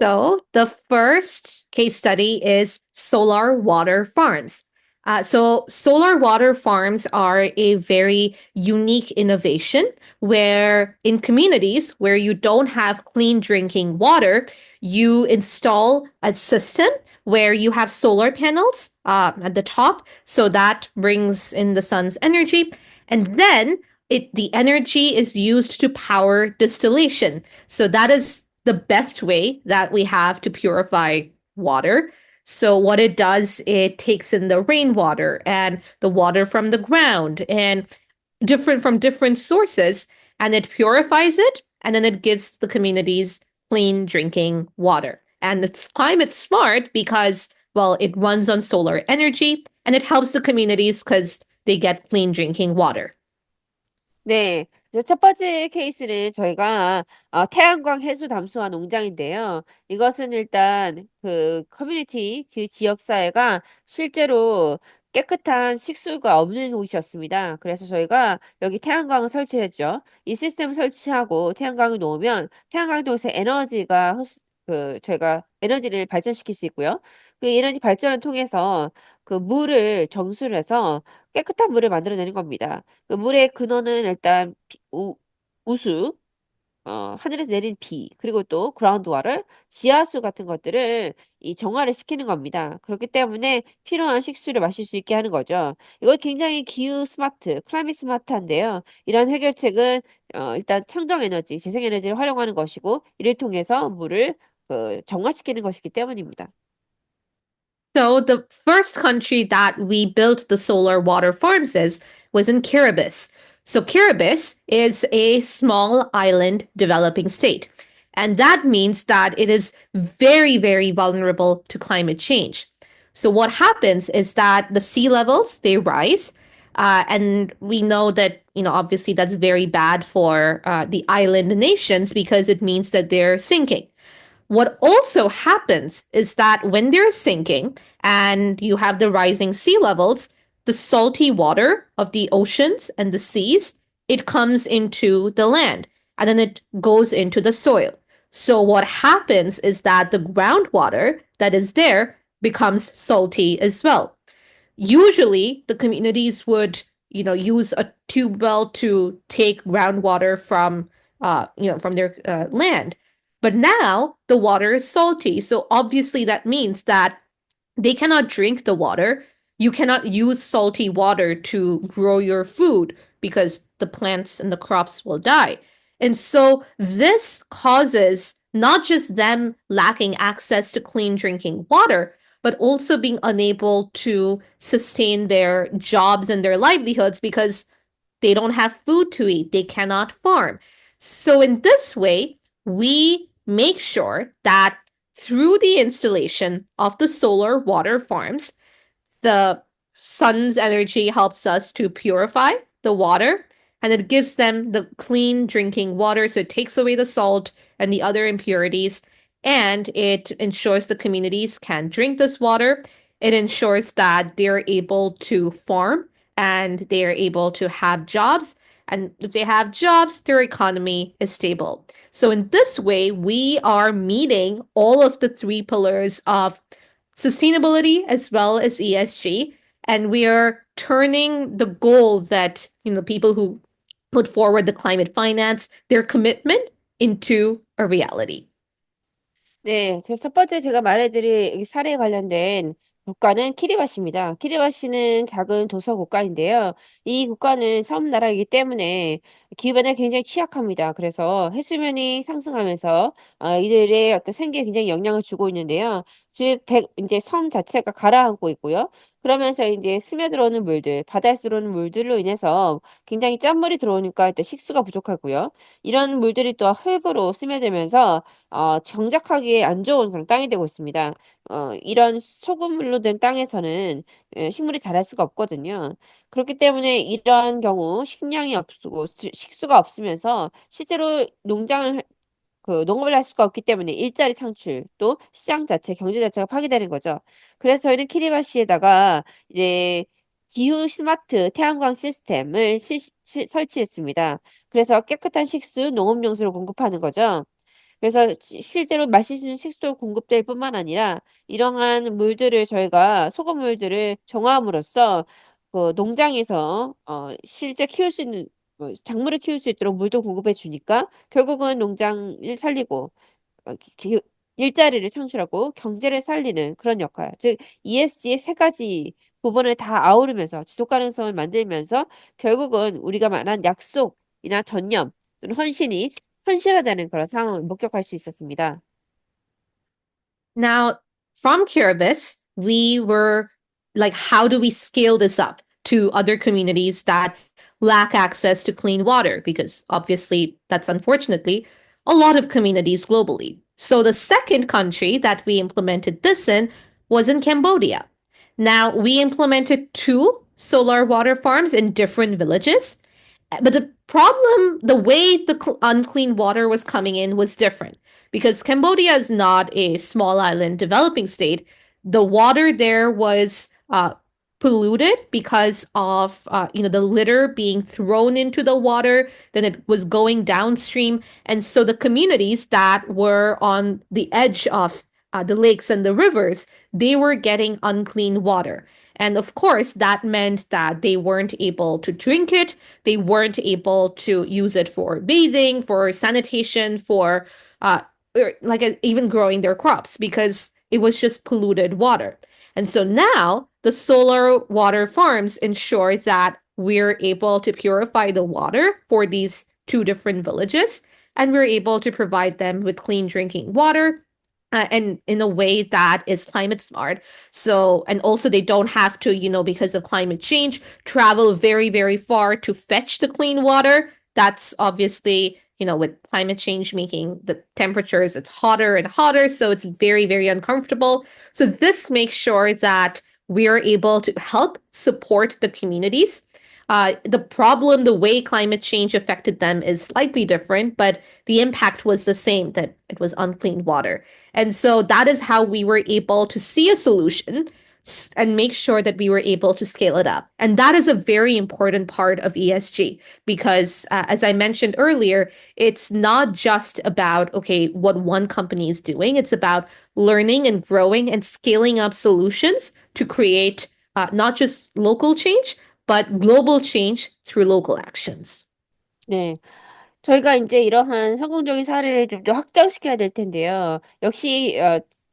So, the first case study is solar water farms. Solar water farms are a very unique innovation where, in communities where you don't have clean drinking water, you install a system where you have solar panels at the top. So that brings in the sun's energy. And then the energy is used to power distillation. So that is the best way that we have to purify water. So what it does, it takes in the rainwater and the water from the ground and different from different sources, and it purifies it, and then it gives the communities clean drinking water. And it's climate smart because, well, it runs on solar energy and it helps the communities because they get clean drinking water. 네. 첫 번째 케이스는 저희가 태양광 해수 담수화 농장인데요. 이것은 일단 그 커뮤니티, 그 지역사회가 실제로 깨끗한 식수가 없는 곳이었습니다. 그래서 저희가 여기 태양광을 설치했죠. 이 시스템을 설치하고 태양광을 놓으면 태양광을 통해서 에너지가 저희가 에너지를 발전시킬 수 있고요. 그 에너지 발전을 통해서 그 물을 정수를 해서 깨끗한 물을 만들어내는 겁니다. 그 물의 근원은 일단 우수, 하늘에서 내린 비, 그리고 또 그라운드 워터, 지하수 같은 것들을 이 정화를 시키는 겁니다. 그렇기 때문에 필요한 식수를 마실 수 있게 하는 거죠. 이거 굉장히 기후 스마트, 클라이밋 스마트한데요. 이런 해결책은 일단 청정 에너지, 재생 에너지를 활용하는 것이고, 이를 통해서 물을 정화시키는 것이기 때문입니다. So the first country that we built the solar water farms is was in Kiribati. So Kiribati is a small island developing state. And that means that it is very, very vulnerable to climate change. So what happens is that the sea levels, they rise. And we know that, obviously that's very bad for the island nations because it means that they're sinking. What also happens is that when they're sinking and you have the rising sea levels, the salty water of the oceans and the seas, it comes into the land and then it goes into the soil. So what happens is that the groundwater that is there becomes salty as well. Usually the communities would, use a tube well to take groundwater from their land. But now the water is salty. So obviously that means that they cannot drink the water. You cannot use salty water to grow your food because the plants and the crops will die. And so this causes not just them lacking access to clean drinking water, but also being unable to sustain their jobs and their livelihoods because they don't have food to eat. They cannot farm. So, in this way, we make sure that through the installation of the solar water farms, the sun's energy helps us to purify the water and it gives them the clean drinking water. So it takes away the salt and the other impurities and it ensures the communities can drink this water. It ensures that they're able to farm and they are able to have jobs. And if they have jobs, their economy is stable. So, in this way, we are meeting all of the three pillars of sustainability as well as ESG. And we are turning the goal that, people who put forward the climate finance, their commitment into a reality. 네, 첫 번째 제가 말해드릴 이 사례에 관련된 국가는 키리바시입니다. 키리바시는 작은 도서 국가인데요. 이 국가는 섬나라이기 때문에 기후변화에 굉장히 취약합니다. 그래서 해수면이 상승하면서 이들의 어떤 생계에 굉장히 영향을 주고 있는데요. 즉, 이제 섬 자체가 가라앉고 있고요. 그러면서 이제 스며들어오는 물들, 바다에 들어오는 물들로 인해서 굉장히 짠물이 들어오니까 일단 식수가 부족하고요. 이런 물들이 또 흙으로 스며들면서 정작하기에 안 좋은 그런 땅이 되고 있습니다. 이런 소금물로 된 땅에서는 식물이 자랄 수가 없거든요. 그렇기 때문에 이러한 경우 식량이 없고 식수가 없으면서 실제로 농업을 할 수가 없기 때문에 일자리 창출 또 시장 자체 경제 자체가 파괴되는 거죠. 그래서 저희는 키리바시에다가 이제 기후 스마트 태양광 시스템을 설치했습니다. 그래서 깨끗한 식수, 농업용수를 공급하는 거죠. 그래서 실제로 마실 수 있는 식수도 공급될 뿐만 아니라 이러한 물들을 저희가 소금물들을 정화함으로써 그 농장에서 실제 키울 수 있는 작물을 키울 수 있도록 물도 공급해 주니까 결국은 농장을 살리고 일자리를 창출하고 경제를 살리는 그런 역할. 즉 ESG의 세 가지 부분을 다 아우르면서 지속 가능성을 만들면서 결국은 우리가 말한 약속이나 전념 또는 헌신이 현실화되는 그런 상황을 목격할 수 있었습니다. Now, from Kiribati, we were like, how do we scale this up to other communities that lack access to clean water? Because obviously, that's unfortunately a lot of communities globally. So, the second country that we implemented this in was in Cambodia. Now, we implemented two solar water farms in different villages. But the problem, the way the unclean water was coming in was different because Cambodia is not a small island developing state. The water there was polluted because of the litter being thrown into the water, then it was going downstream, and so the communities that were on the edge of the lakes and the rivers, they were getting unclean water. And of course, that meant that they weren't able to drink it. They weren't able to use it for bathing, for sanitation, for uh, even growing their crops because it was just polluted water. And so now the solar water farms ensure that we're able to purify the water for these two different villages, and we're able to provide them with clean drinking water, and in a way that is climate smart. So, and also they don't have to, because of climate change, travel very, very far to fetch the clean water. That's obviously, with climate change making the temperatures, it's hotter and hotter. So it's very, very uncomfortable. So this makes sure that we are able to help support the communities. The problem, the way climate change affected them is slightly different, but the impact was the same, that it was unclean water. And so that is how we were able to see a solution and make sure that we were able to scale it up. And that is a very important part of ESG because, as I mentioned earlier, it's not just about, okay, what one company is doing. It's about learning and growing and scaling up solutions to create not just local change, but global change through local actions. 네. 저희가 이제 이러한 성공적인 사례를 좀 더 확장시켜야 될 텐데요. 역시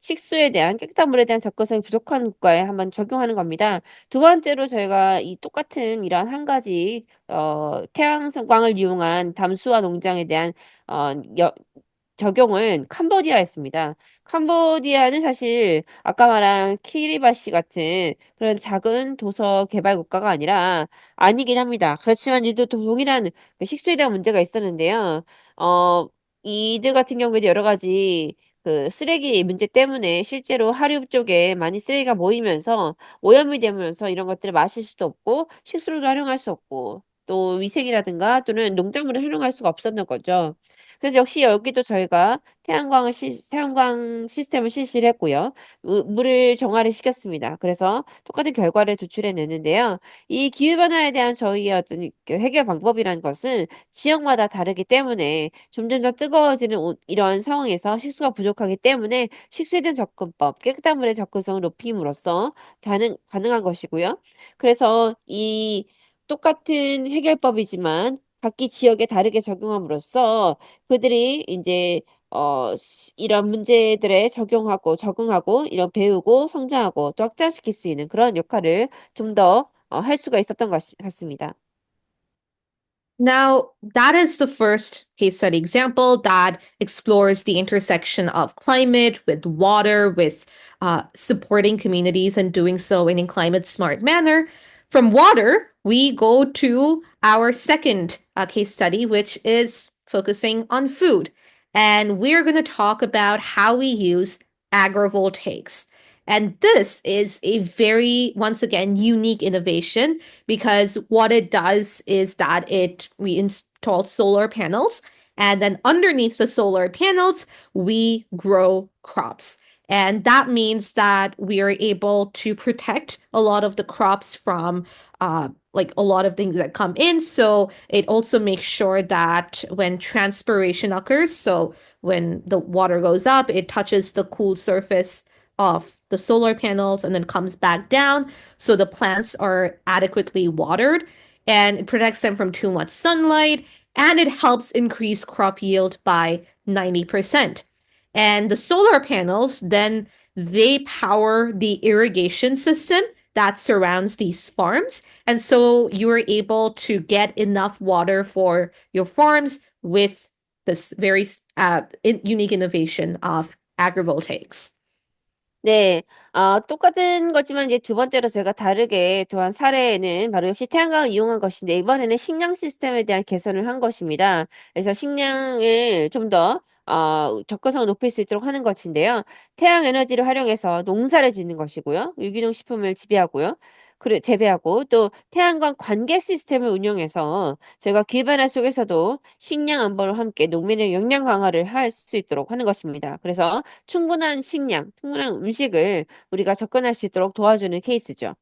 식수에 대한 깨끗한 물에 대한 접근성이 부족한 국가에 한번 적용하는 겁니다. 두 번째로 저희가 이 똑같은 이런 한 가지 태양광을 이용한 담수화 농장에 대한 어, 여, 적용은 캄보디아였습니다. 캄보디아는 사실 아까 말한 키리바시 같은 그런 작은 도서 개발 국가가 아니긴 합니다. 그렇지만 이들도 동일한 그 식수에 대한 문제가 있었는데요. 어, 이들 같은 경우에도 여러 가지 그 쓰레기 문제 때문에 실제로 하류 쪽에 많이 쓰레기가 모이면서 오염이 되면서 이런 것들을 마실 수도 없고 식수로도 활용할 수 없고 또 위생이라든가 또는 농작물을 활용할 수가 없었던 거죠. 그래서 역시 여기도 저희가 태양광 시스템을 실시를 했고요. 물을 정화를 시켰습니다. 그래서 똑같은 결과를 도출해냈는데요. 이 기후변화에 대한 저희의 어떤 그 해결 방법이라는 것은 지역마다 다르기 때문에 점점 더 뜨거워지는 이런 상황에서 식수가 부족하기 때문에 식수에 대한 접근법, 깨끗한 물의 접근성을 높임으로써 가능한 것이고요. 그래서 이 똑같은 해결법이지만 각기 지역에 다르게 적용함으로써 그들이 이제 이런 문제들에 적응하고 이런 배우고 성장하고 또 확장시킬 수 있는 그런 역할을 좀 더 할 수가 있었던 것 같습니다. Now, that is the first case study example that explores the intersection of climate with water, with supporting communities and doing so in a climate smart manner. From water, we go to our second case study, which is focusing on food. And we're going to talk about how we use agrovoltaics. And this is a very, once again, unique innovation because what it does is that we install solar panels, and then underneath the solar panels we grow crops. And that means that we are able to protect a lot of the crops from like a lot of things that come in. So it also makes sure that when transpiration occurs, so when the water goes up, it touches the cool surface of the solar panels and then comes back down. So the plants are adequately watered, and it protects them from too much sunlight, and it helps increase crop yield by 90%. And the solar panels then they power the irrigation system that surrounds these farms. And so you are able to get enough water for your farms with this very unique innovation of agrivoltaics. 네, 똑같은 거지만 이제 두 번째로 제가 다르게 또한 사례에는 바로 역시 태양광을 이용한 것인데 이번에는 식량 시스템에 대한 개선을 한 것입니다. 그래서 식량을 좀 더, 접근성을 높일 수 있도록 하는 것인데요. 태양 에너지를 활용해서 농사를 짓는 것이고요. 유기농 식품을 재배하고 또 태양광 관계 시스템을 운영해서 제가 기후변화 속에서도 식량 안보와 함께 농민의 역량 강화를 할 수 있도록 하는 것입니다. 그래서 충분한 식량, 충분한 음식을 우리가 접근할 수 있도록 도와주는 케이스죠.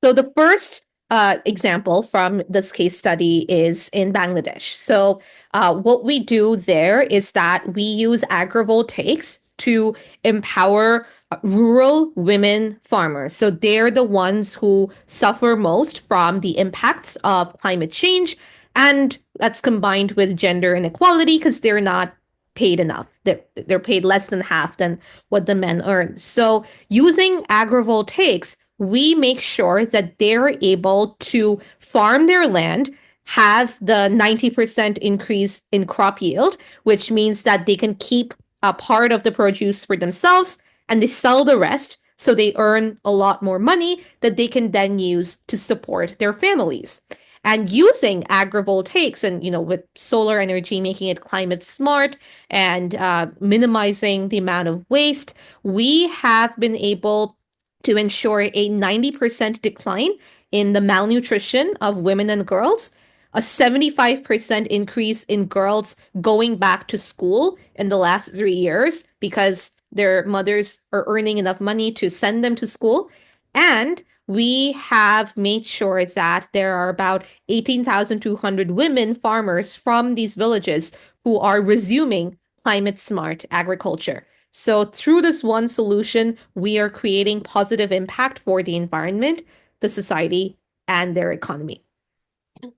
So the first example from this case study is in Bangladesh. So what we do there is that we use agrivoltaics to empower rural women farmers. So they're the ones who suffer most from the impacts of climate change. And that's combined with gender inequality because they're not paid enough. They're paid less than half than what the men earn. So using agrivoltaics, we make sure that they're able to farm their land, have the 90% increase in crop yield, which means that they can keep a part of the produce for themselves and they sell the rest. So they earn a lot more money that they can then use to support their families. And using agrivoltaics and, with solar energy, making it climate smart and minimizing the amount of waste, we have been able to ensure a 90% decline in the malnutrition of women and girls, a 75% increase in girls going back to school in the last 3 years because their mothers are earning enough money to send them to school. And we have made sure that there are about 18,200 women farmers from these villages who are resuming climate smart agriculture. So through this one solution, we are creating positive impact for the environment, the society, and their economy.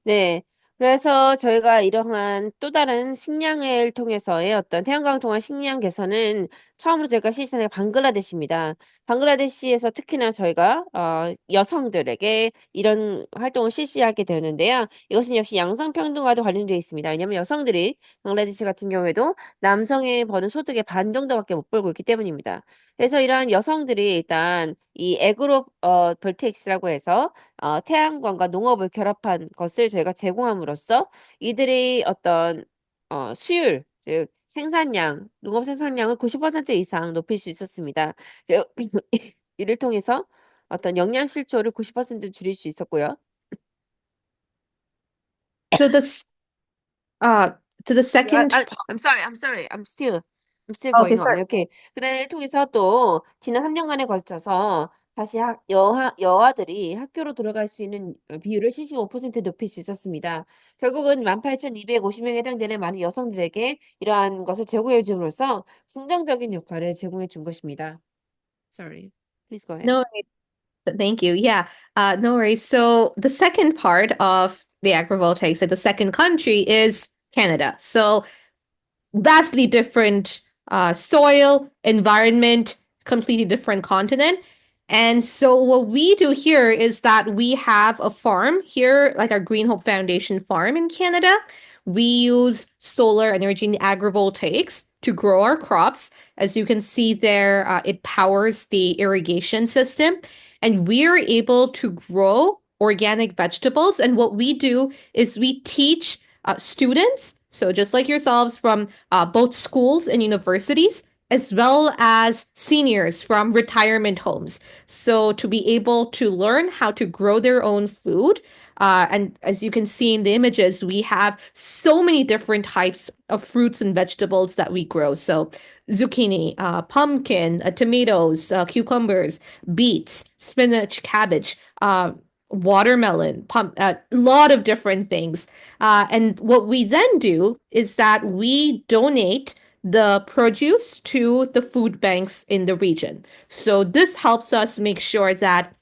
네. 그래서 저희가 이러한 또 다른 식량을 통해서의 어떤 태양광 통한 식량 개선은 처음으로 저희가 실시한 게 방글라데시입니다. 방글라데시에서 특히나 저희가 여성들에게 이런 활동을 실시하게 되었는데요. 이것은 역시 양성평등과도 관련되어 있습니다. 왜냐하면 여성들이 방글라데시 같은 경우에도 남성이 버는 소득의 반 정도밖에 못 벌고 있기 때문입니다. 그래서 이러한 여성들이 일단 이 에그로 볼테익스라고 해서 태양광과 농업을 결합한 것을 저희가 제공함으로써 이들이 어떤 수율, 즉 생산량, 농업 생산량을 90% 이상 높일 수 있었습니다. 그 이를 통해서 어떤 영양 실조를 90% 줄일 수 있었고요. So this uh to the second I'm sorry, I'm sorry. I'm still okay, going on. sorry. 이렇게. 그래 통해서 또 지난 3년간에 걸쳐서 다시 여아들이 학교로 돌아갈 수 있는 비율을 75% 높일 수 있었습니다. 결국은 18,250명에 해당되는 많은 여성들에게 이러한 것을 제공해 줌으로써 긍정적인 역할을 제공해 준 것입니다. Sorry. Please go ahead. No, thank you. Yeah, no worries. So the second part of the agrivoltaics, so the second country is Canada. So vastly different soil, environment, completely different continent. And so what we do here is that we have a farm here, like our Green Hope Foundation farm in Canada. We use solar energy and agrivoltaics to grow our crops. As you can see there, it powers the irrigation system. And we're able to grow organic vegetables. And what we do is we teach students, so just like yourselves, from both schools and universities, as well as seniors from retirement homes. So to be able to learn how to grow their own food. And as you can see in the images, we have so many different types of fruits and vegetables that we grow. So zucchini, pumpkin, tomatoes, cucumbers, beets, spinach, cabbage, watermelon, a lot of different things. And what we then do is that we donate the produce to the food banks in the region. So this helps us make sure that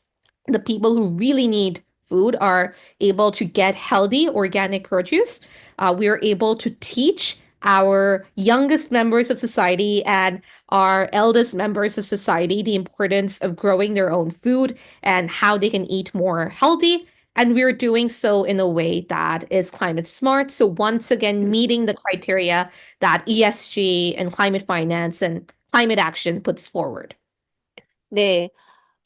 the people who really need food are able to get healthy organic produce. We are able to teach our youngest members of society and our eldest members of society the importance of growing their own food and how they can eat more healthy. And we're doing so in a way that is climate smart. So once again, meeting the criteria that ESG and climate finance and climate action puts forward. 네.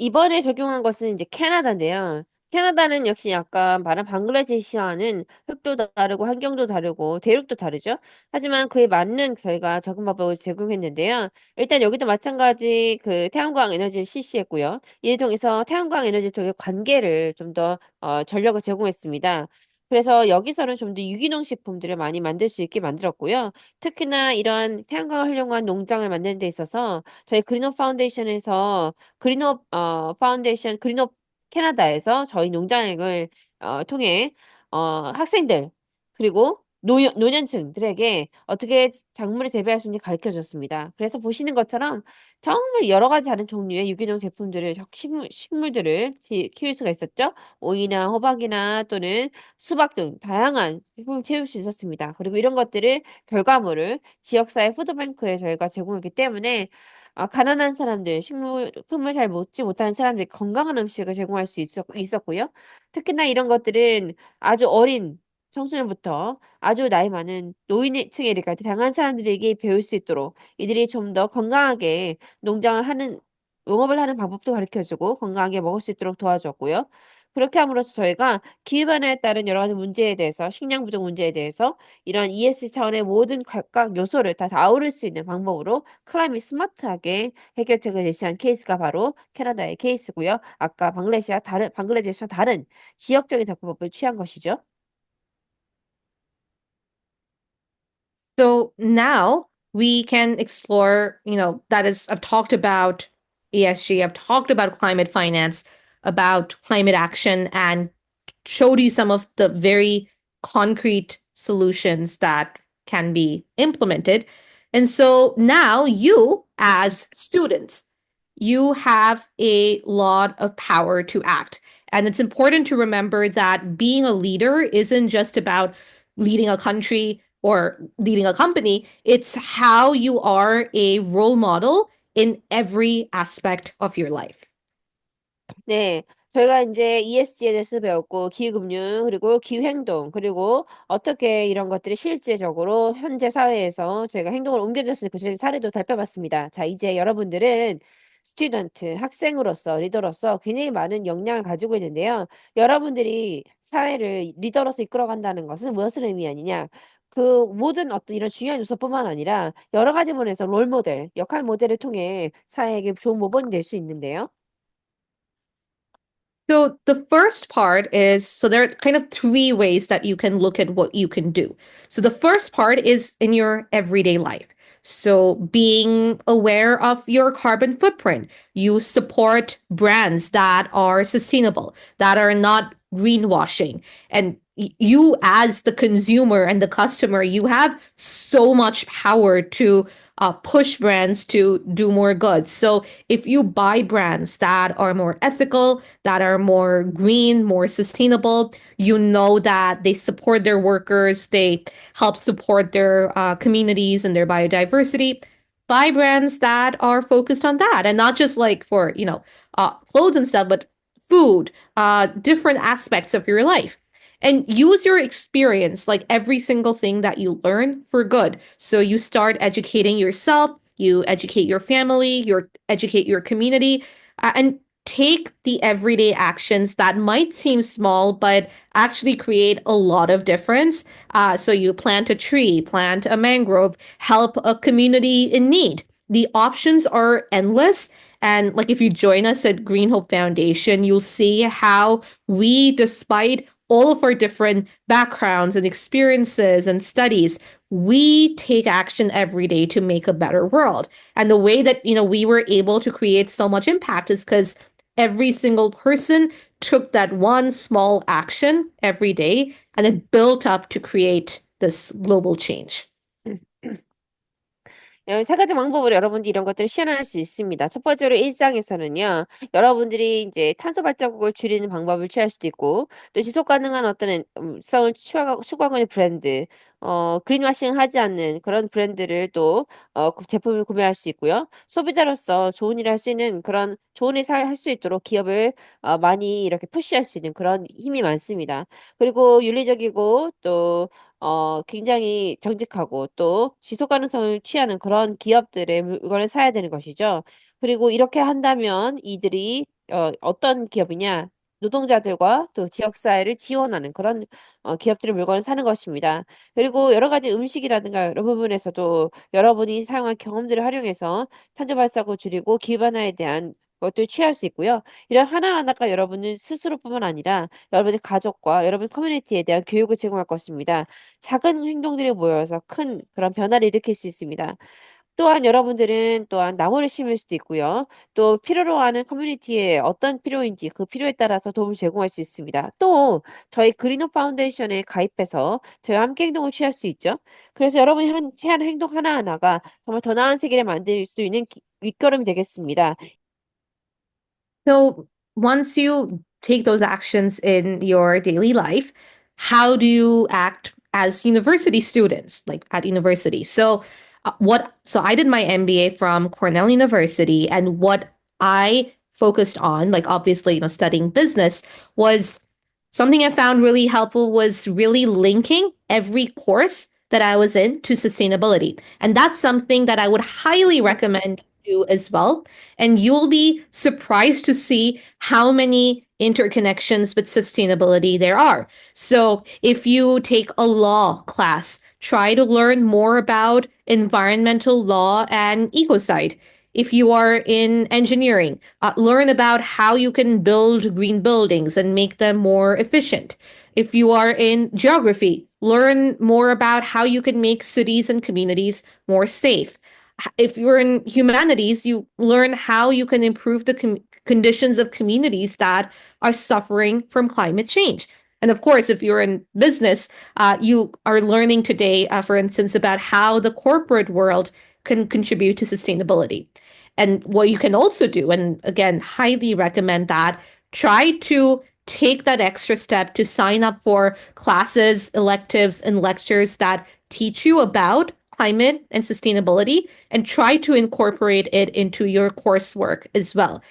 이번에 적용한 것은 이제 캐나다인데요. 캐나다는 역시 약간 말한 방글라데시와는 흙도 다르고 환경도 다르고 대륙도 다르죠. 하지만 그에 맞는 저희가 적응 방법을 제공했는데요. 일단 여기도 마찬가지 그 태양광 에너지를 실시했고요. 이를 통해서 태양광 에너지를 통해 관계를 좀 더 전력을 제공했습니다. 그래서 여기서는 좀 더 유기농 식품들을 많이 만들 수 있게 만들었고요. 특히나 이러한 태양광을 활용한 농장을 만드는 데 있어서 저희 그린업 파운데이션에서 그린업 파운데이션 그린업 캐나다에서 저희 농장을 통해 학생들 그리고 노년층들에게 어떻게 작물을 재배할 수 있는지 가르쳐 줬습니다. 그래서 보시는 것처럼 정말 여러 가지 다른 종류의 유기농 제품들을, 식물들을 키울 수가 있었죠. 오이나 호박이나 또는 수박 등 다양한 제품을 채울 수 있었습니다. 그리고 이런 것들을 결과물을 지역사회 푸드뱅크에 저희가 제공했기 때문에 가난한 사람들, 품을 잘 먹지 못하는 사람들 건강한 음식을 제공할 수 있었고요. 특히나 이런 것들은 아주 어린 청소년부터 아주 나이 많은 노인층에 이르까지 다양한 사람들에게 배울 수 있도록 이들이 좀 더 건강하게 농업을 하는 방법도 가르쳐주고 건강하게 먹을 수 있도록 도와줬고요. 그렇게 함으로써 저희가 기후변화에 따른 여러 가지 문제에 대해서, 식량 부족 문제에 대해서 이런 ESG 차원의 모든 각각 요소를 다 아우를 수 있는 방법으로 클라이밋 스마트하게 해결책을 제시한 케이스가 바로 캐나다의 케이스고요. 아까 방글라데시와 다른 지역적인 접근법을 취한 것이죠. So now we can explore, that is, I've talked about ESG, I've talked about climate finance, about climate action, and showed you some of the very concrete solutions that can be implemented. And so now you, as students, you have a lot of power to act. And it's important to remember that being a leader isn't just about leading a country or leading a company, it's how you are a role model in every aspect of your life. 네, 저희가 이제 ESG에 대해서 배웠고, 기후금융, 그리고 기후행동, 그리고 어떻게 이런 것들이 실제적으로 현재 사회에서 저희가 행동을 옮겨줄 수 있는 구체적인 사례도 살펴봤습니다. 자, 이제 여러분들은 스튜던트, 학생으로서, 리더로서 굉장히 많은 역량을 가지고 있는데요. 여러분들이 사회를 리더로서 이끌어간다는 것은 무엇을 의미하느냐? 그 모든 어떤 이런 중요한 요소뿐만 아니라 여러 가지 면에서 롤 모델, 역할 모델을 통해 사회에게 좋은 모범이 될 수 있는데요. So the first part is so there are kind of three ways that you can look at what you can do. So the first part is in your everyday life. So being aware of your carbon footprint, you support brands that are sustainable, that are not greenwashing. And you as the consumer and the customer, you have so much power to push brands to do more good. So if you buy brands that are more ethical, that are more green, more sustainable, you know that they support their workers, they help support their communities and their biodiversity. Buy brands that are focused on that and not just like for, clothes and stuff, but food, different aspects of your life. And use your experience, like every single thing that you learn, for good. So you start educating yourself, you educate your family, you educate your community, and take the everyday actions that might seem small, but actually create a lot of difference. So you plant a tree, plant a mangrove, help a community in need. The options are endless. And like if you join us at Green Hope Foundation, you'll see how we, despite all of our different backgrounds and experiences and studies, we take action every day to make a better world. And the way that, we were able to create so much impact is because every single person took that one small action every day and it built up to create this global change. 세 가지 방법으로 여러분들이 이런 것들을 실현할 수 있습니다. 첫 번째로 일상에서는요, 여러분들이 이제 탄소 발자국을 줄이는 방법을 취할 수도 있고, 또 지속 가능한 어떤 성을 추구하고 있는 브랜드, 그린워싱 하지 않는 그런 브랜드를 또, 제품을 구매할 수 있고요. 소비자로서 좋은 일을 할 수 있는 그런 좋은 일을 할 수 있도록 기업을 많이 이렇게 푸시할 수 있는 그런 힘이 많습니다. 그리고 윤리적이고 또 굉장히 정직하고 또 지속 가능성을 취하는 그런 기업들의 물건을 사야 되는 것이죠. 그리고 이렇게 한다면 이들이 어떤 기업이냐? 노동자들과 또 지역사회를 지원하는 그런 기업들의 물건을 사는 것입니다. 그리고 여러 가지 음식이라든가 이런 부분에서도 여러분이 사용한 경험들을 활용해서 탄소 발사고 줄이고 기후변화에 대한 것들을 취할 수 있고요. 이런 하나하나가 여러분은 스스로뿐만 아니라 여러분의 가족과 여러분 커뮤니티에 대한 교육을 제공할 것입니다. 작은 행동들이 모여서 큰 그런 변화를 일으킬 수 있습니다. 또한 여러분들은 또한 나무를 심을 수도 있고요. 또 필요로 하는 커뮤니티에 어떤 필요인지 그 필요에 따라서 도움을 제공할 수 있습니다. 또 저희 그린업 파운데이션에 가입해서 저희와 함께 행동을 취할 수 있죠. 그래서 여러분이 취하는 행동 하나하나가 정말 더 나은 세계를 만들 수 있는 밑거름이 되겠습니다. So once you take those actions in your daily life, how do you act as university students, like at university? So I did my MBA from Cornell University, and what I focused on, like obviously, studying business, was something I found really helpful was really linking every course that I was in to sustainability. And that's something that I would highly recommend you do as well. And you'll be surprised to see how many interconnections with sustainability there are. So if you take a law class, try to learn more about environmental law and ecocide. If you are in engineering, learn about how you can build green buildings and make them more efficient. If you are in geography, learn more about how you can make cities and communities more safe. If you're in humanities, you learn how you can improve the conditions of communities that are suffering from climate change. And of course, if you're in business, you are learning today, for instance, about how the corporate world can contribute to sustainability. And what you can also do, and again, highly recommend that, try to take that extra step to sign up for classes, electives, and lectures that teach you about climate and sustainability and try to incorporate it into your coursework as well.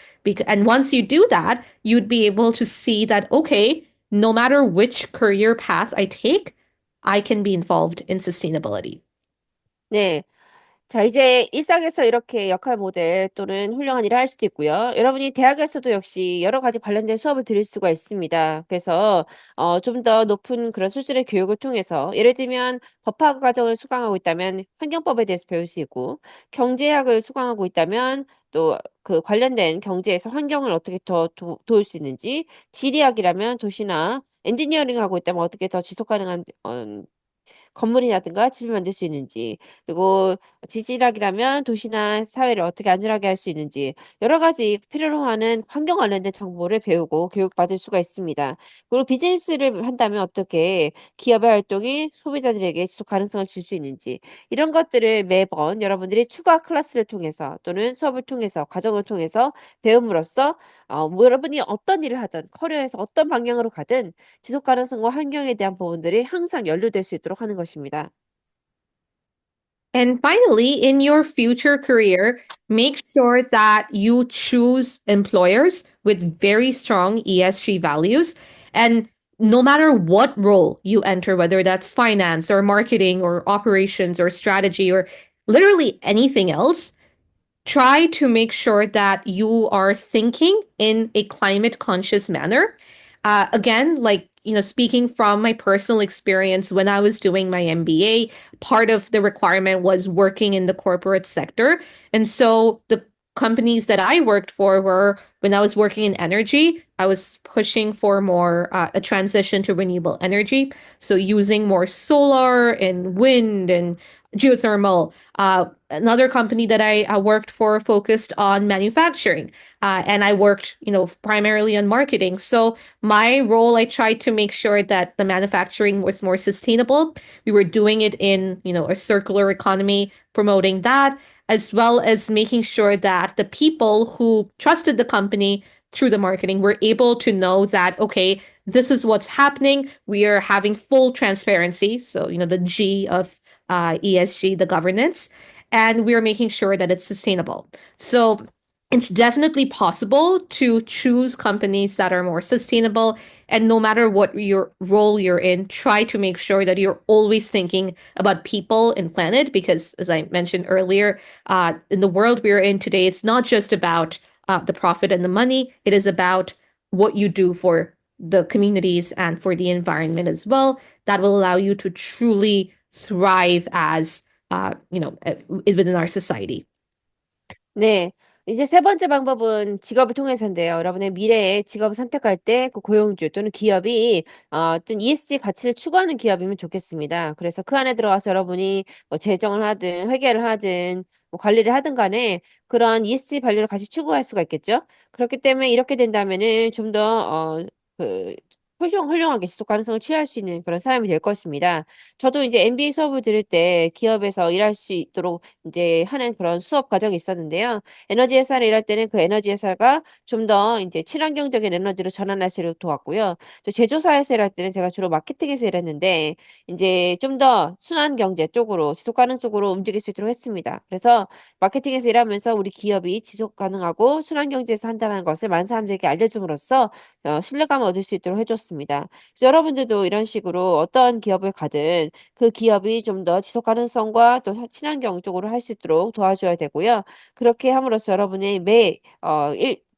And once you do that, you'd be able to see that, okay, no matter which career path I take, I can be involved in sustainability. 네. 자, 이제 일상에서 이렇게 역할 모델 또는 훌륭한 일을 할 수도 있고요. 여러분이 대학에서도 역시 여러 가지 관련된 수업을 들을 수가 있습니다. 그래서 좀 더 높은 그런 수준의 교육을 통해서 예를 들면 법학 과정을 수강하고 있다면 환경법에 대해서 배울 수 있고 경제학을 수강하고 있다면 또 그 관련된 경제에서 환경을 어떻게 더 도울 수 있는지 지리학이라면 도시나 엔지니어링 하고 있다면 어떻게 더 지속 가능한 건물이라든가 집을 만들 수 있는지, 그리고 지질학이라면 도시나 사회를 어떻게 안전하게 할 수 있는지, 여러 가지 필요로 하는 환경 관련된 정보를 배우고 교육받을 수가 있습니다. 그리고 비즈니스를 한다면 어떻게 기업의 활동이 소비자들에게 지속 가능성을 줄 수 있는지, 이런 것들을 매번 여러분들이 추가 클래스를 통해서 또는 수업을 통해서, 과정을 통해서 배움으로써 여러분이 어떤 일을 하든 커리어에서 어떤 방향으로 가든 지속 가능성과 환경에 대한 부분들이 항상 연루될 수 있도록 하는 것입니다. And finally, in your future career, make sure that you choose employers with very strong ESG values. And no matter what role you enter, whether that's finance or marketing or operations or strategy or literally anything else, try to make sure that you are thinking in a climate conscious manner. Again, like, speaking from my personal experience when I was doing my MBA, part of the requirement was working in the corporate sector. And so the companies that I worked for were, when I was working in energy, I was pushing for more a transition to renewable energy. So using more solar and wind and geothermal. Another company that I worked for focused on manufacturing, and I worked, primarily on marketing. So my role, I tried to make sure that the manufacturing was more sustainable. We were doing it in, a circular economy, promoting that, as well as making sure that the people who trusted the company through the marketing were able to know that, okay, this is what's happening. We are having full transparency. So, the G of ESG, the governance, and we're making sure that it's sustainable. So it's definitely possible to choose companies that are more sustainable. And no matter what your role you're in, try to make sure that you're always thinking about people and planet, because as I mentioned earlier, in the world we're in today, it's not just about the profit and the money. It is about what you do for the communities and for the environment as well. That will allow you to truly thrive as within our society. 네. 이제 세 번째 방법은 직업을 통해서인데요. 여러분의 미래의 직업을 선택할 때 그 고용주 또는 기업이 어떤 ESG 가치를 추구하는 기업이면 좋겠습니다. 그래서 그 안에 들어가서 여러분이 뭐 재정을 하든 회계를 하든 뭐 관리를 하든 간에 그런 ESG 관리를 같이 추구할 수가 있겠죠. 그렇기 때문에 이렇게 된다면은 좀 더 그 훌륭하게 지속 가능성을 취할 수 있는 그런 사람이 될 것입니다. 저도 이제 MBA 수업을 들을 때 기업에서 일할 수 있도록 이제 하는 그런 수업 과정이 있었는데요. 에너지 회사를 일할 때는 그 에너지 회사가 좀 더 이제 친환경적인 에너지로 전환할 수 있도록 도왔고요. 또 제조사에서 일할 때는 제가 주로 마케팅에서 일했는데 이제 좀 더 순환 경제 쪽으로 지속 가능성으로 움직일 수 있도록 했습니다. 그래서 마케팅에서 일하면서 우리 기업이 지속 가능하고 순환 경제에서 한다는 것을 많은 사람들에게 알려줌으로써 신뢰감을 얻을 수 있도록 해줬습니다. 그래서 여러분들도 이런 식으로 어떤 기업을 가든 그 기업이 좀 더 지속 가능성과 또 친환경 쪽으로 할 수 있도록 도와줘야 되고요. 그렇게 함으로써 여러분의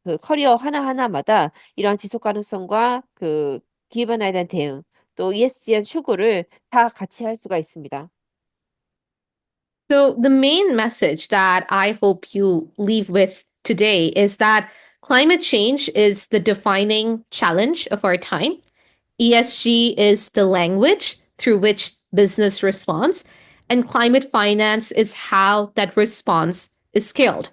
그 커리어 하나하나마다 이러한 지속 가능성과 그 기후변화에 대한 대응, 또 ESG에 대한 추구를 다 같이 할 수가 있습니다. So, the main message that I hope you leave with today is that climate change is the defining challenge of our time. ESG is the language through which business responds, and climate finance is how that response is scaled.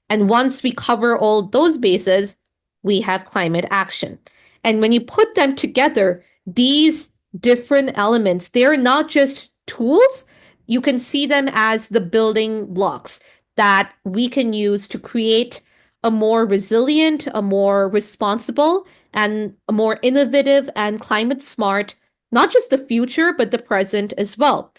And once we cover all those bases, we have climate action. And when you put them together, these different elements, they're not just tools, you can see them as the building blocks that we can use to create a more resilient, a more responsible, and a more innovative and climate smart, not just the future, but the present as well.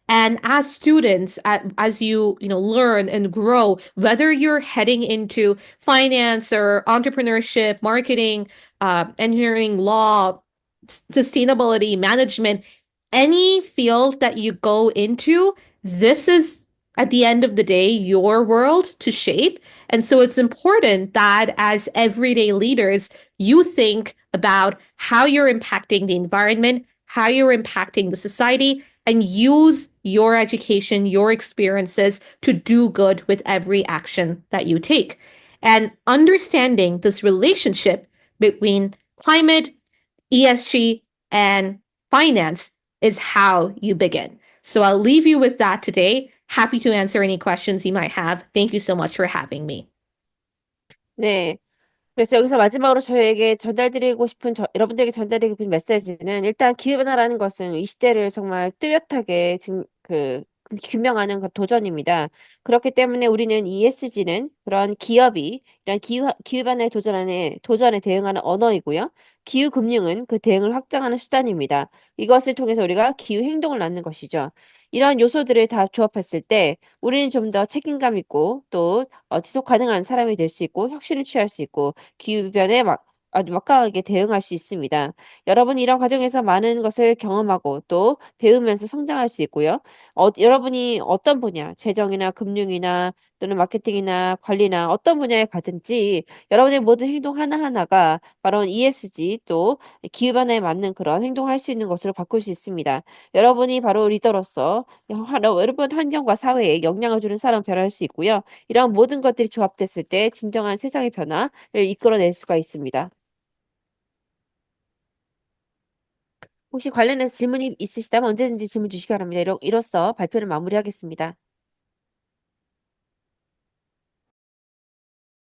And as students, as you learn and grow, whether you're heading into finance or entrepreneurship, marketing, engineering, law, sustainability, management, any field that you go into, this is at the end of the day your world to shape. And so it's important that as everyday leaders, you think about how you're impacting the environment, how you're impacting the society, and use your education, your experiences to do good with every action that you take. And understanding this relationship between climate, ESG, and finance is how you begin. So I'll leave you with that today. Happy to answer any questions you might have. Thank you so much for having me. 네. 그래서 여기서 마지막으로 저에게 전달드리고 싶은, 여러분들에게 전달드리고 싶은 메시지는 일단 기후변화라는 것은 이 시대를 정말 뚜렷하게 지금 규명하는 그 도전입니다. 그렇기 때문에 우리는 ESG는 그런 기업이 이런 기후변화에 도전에 대응하는 언어이고요. 기후금융은 그 대응을 확장하는 수단입니다. 이것을 통해서 우리가 기후행동을 낳는 것이죠. 이런 요소들을 다 조합했을 때 우리는 좀 더 책임감 있고 또 지속 가능한 사람이 될 수 있고 혁신을 취할 수 있고 기후변에 아주 막강하게 대응할 수 있습니다. 여러분이 이런 과정에서 많은 것을 경험하고 또 배우면서 성장할 수 있고요. 여러분이 어떤 분야, 재정이나 금융이나 또는 마케팅이나 관리나 어떤 분야에 가든지 여러분의 모든 행동 하나하나가 바로 ESG 또 기후변화에 맞는 그런 행동할 수 있는 것으로 바꿀 수 있습니다. 여러분이 바로 리더로서 여러분 환경과 사회에 영향을 주는 사람 변화할 수 있고요. 이러한 모든 것들이 조합됐을 때 진정한 세상의 변화를 이끌어낼 수가 있습니다. 혹시 관련해서 질문이 있으시다면 언제든지 질문 주시기 바랍니다. 이로써 발표를 마무리하겠습니다.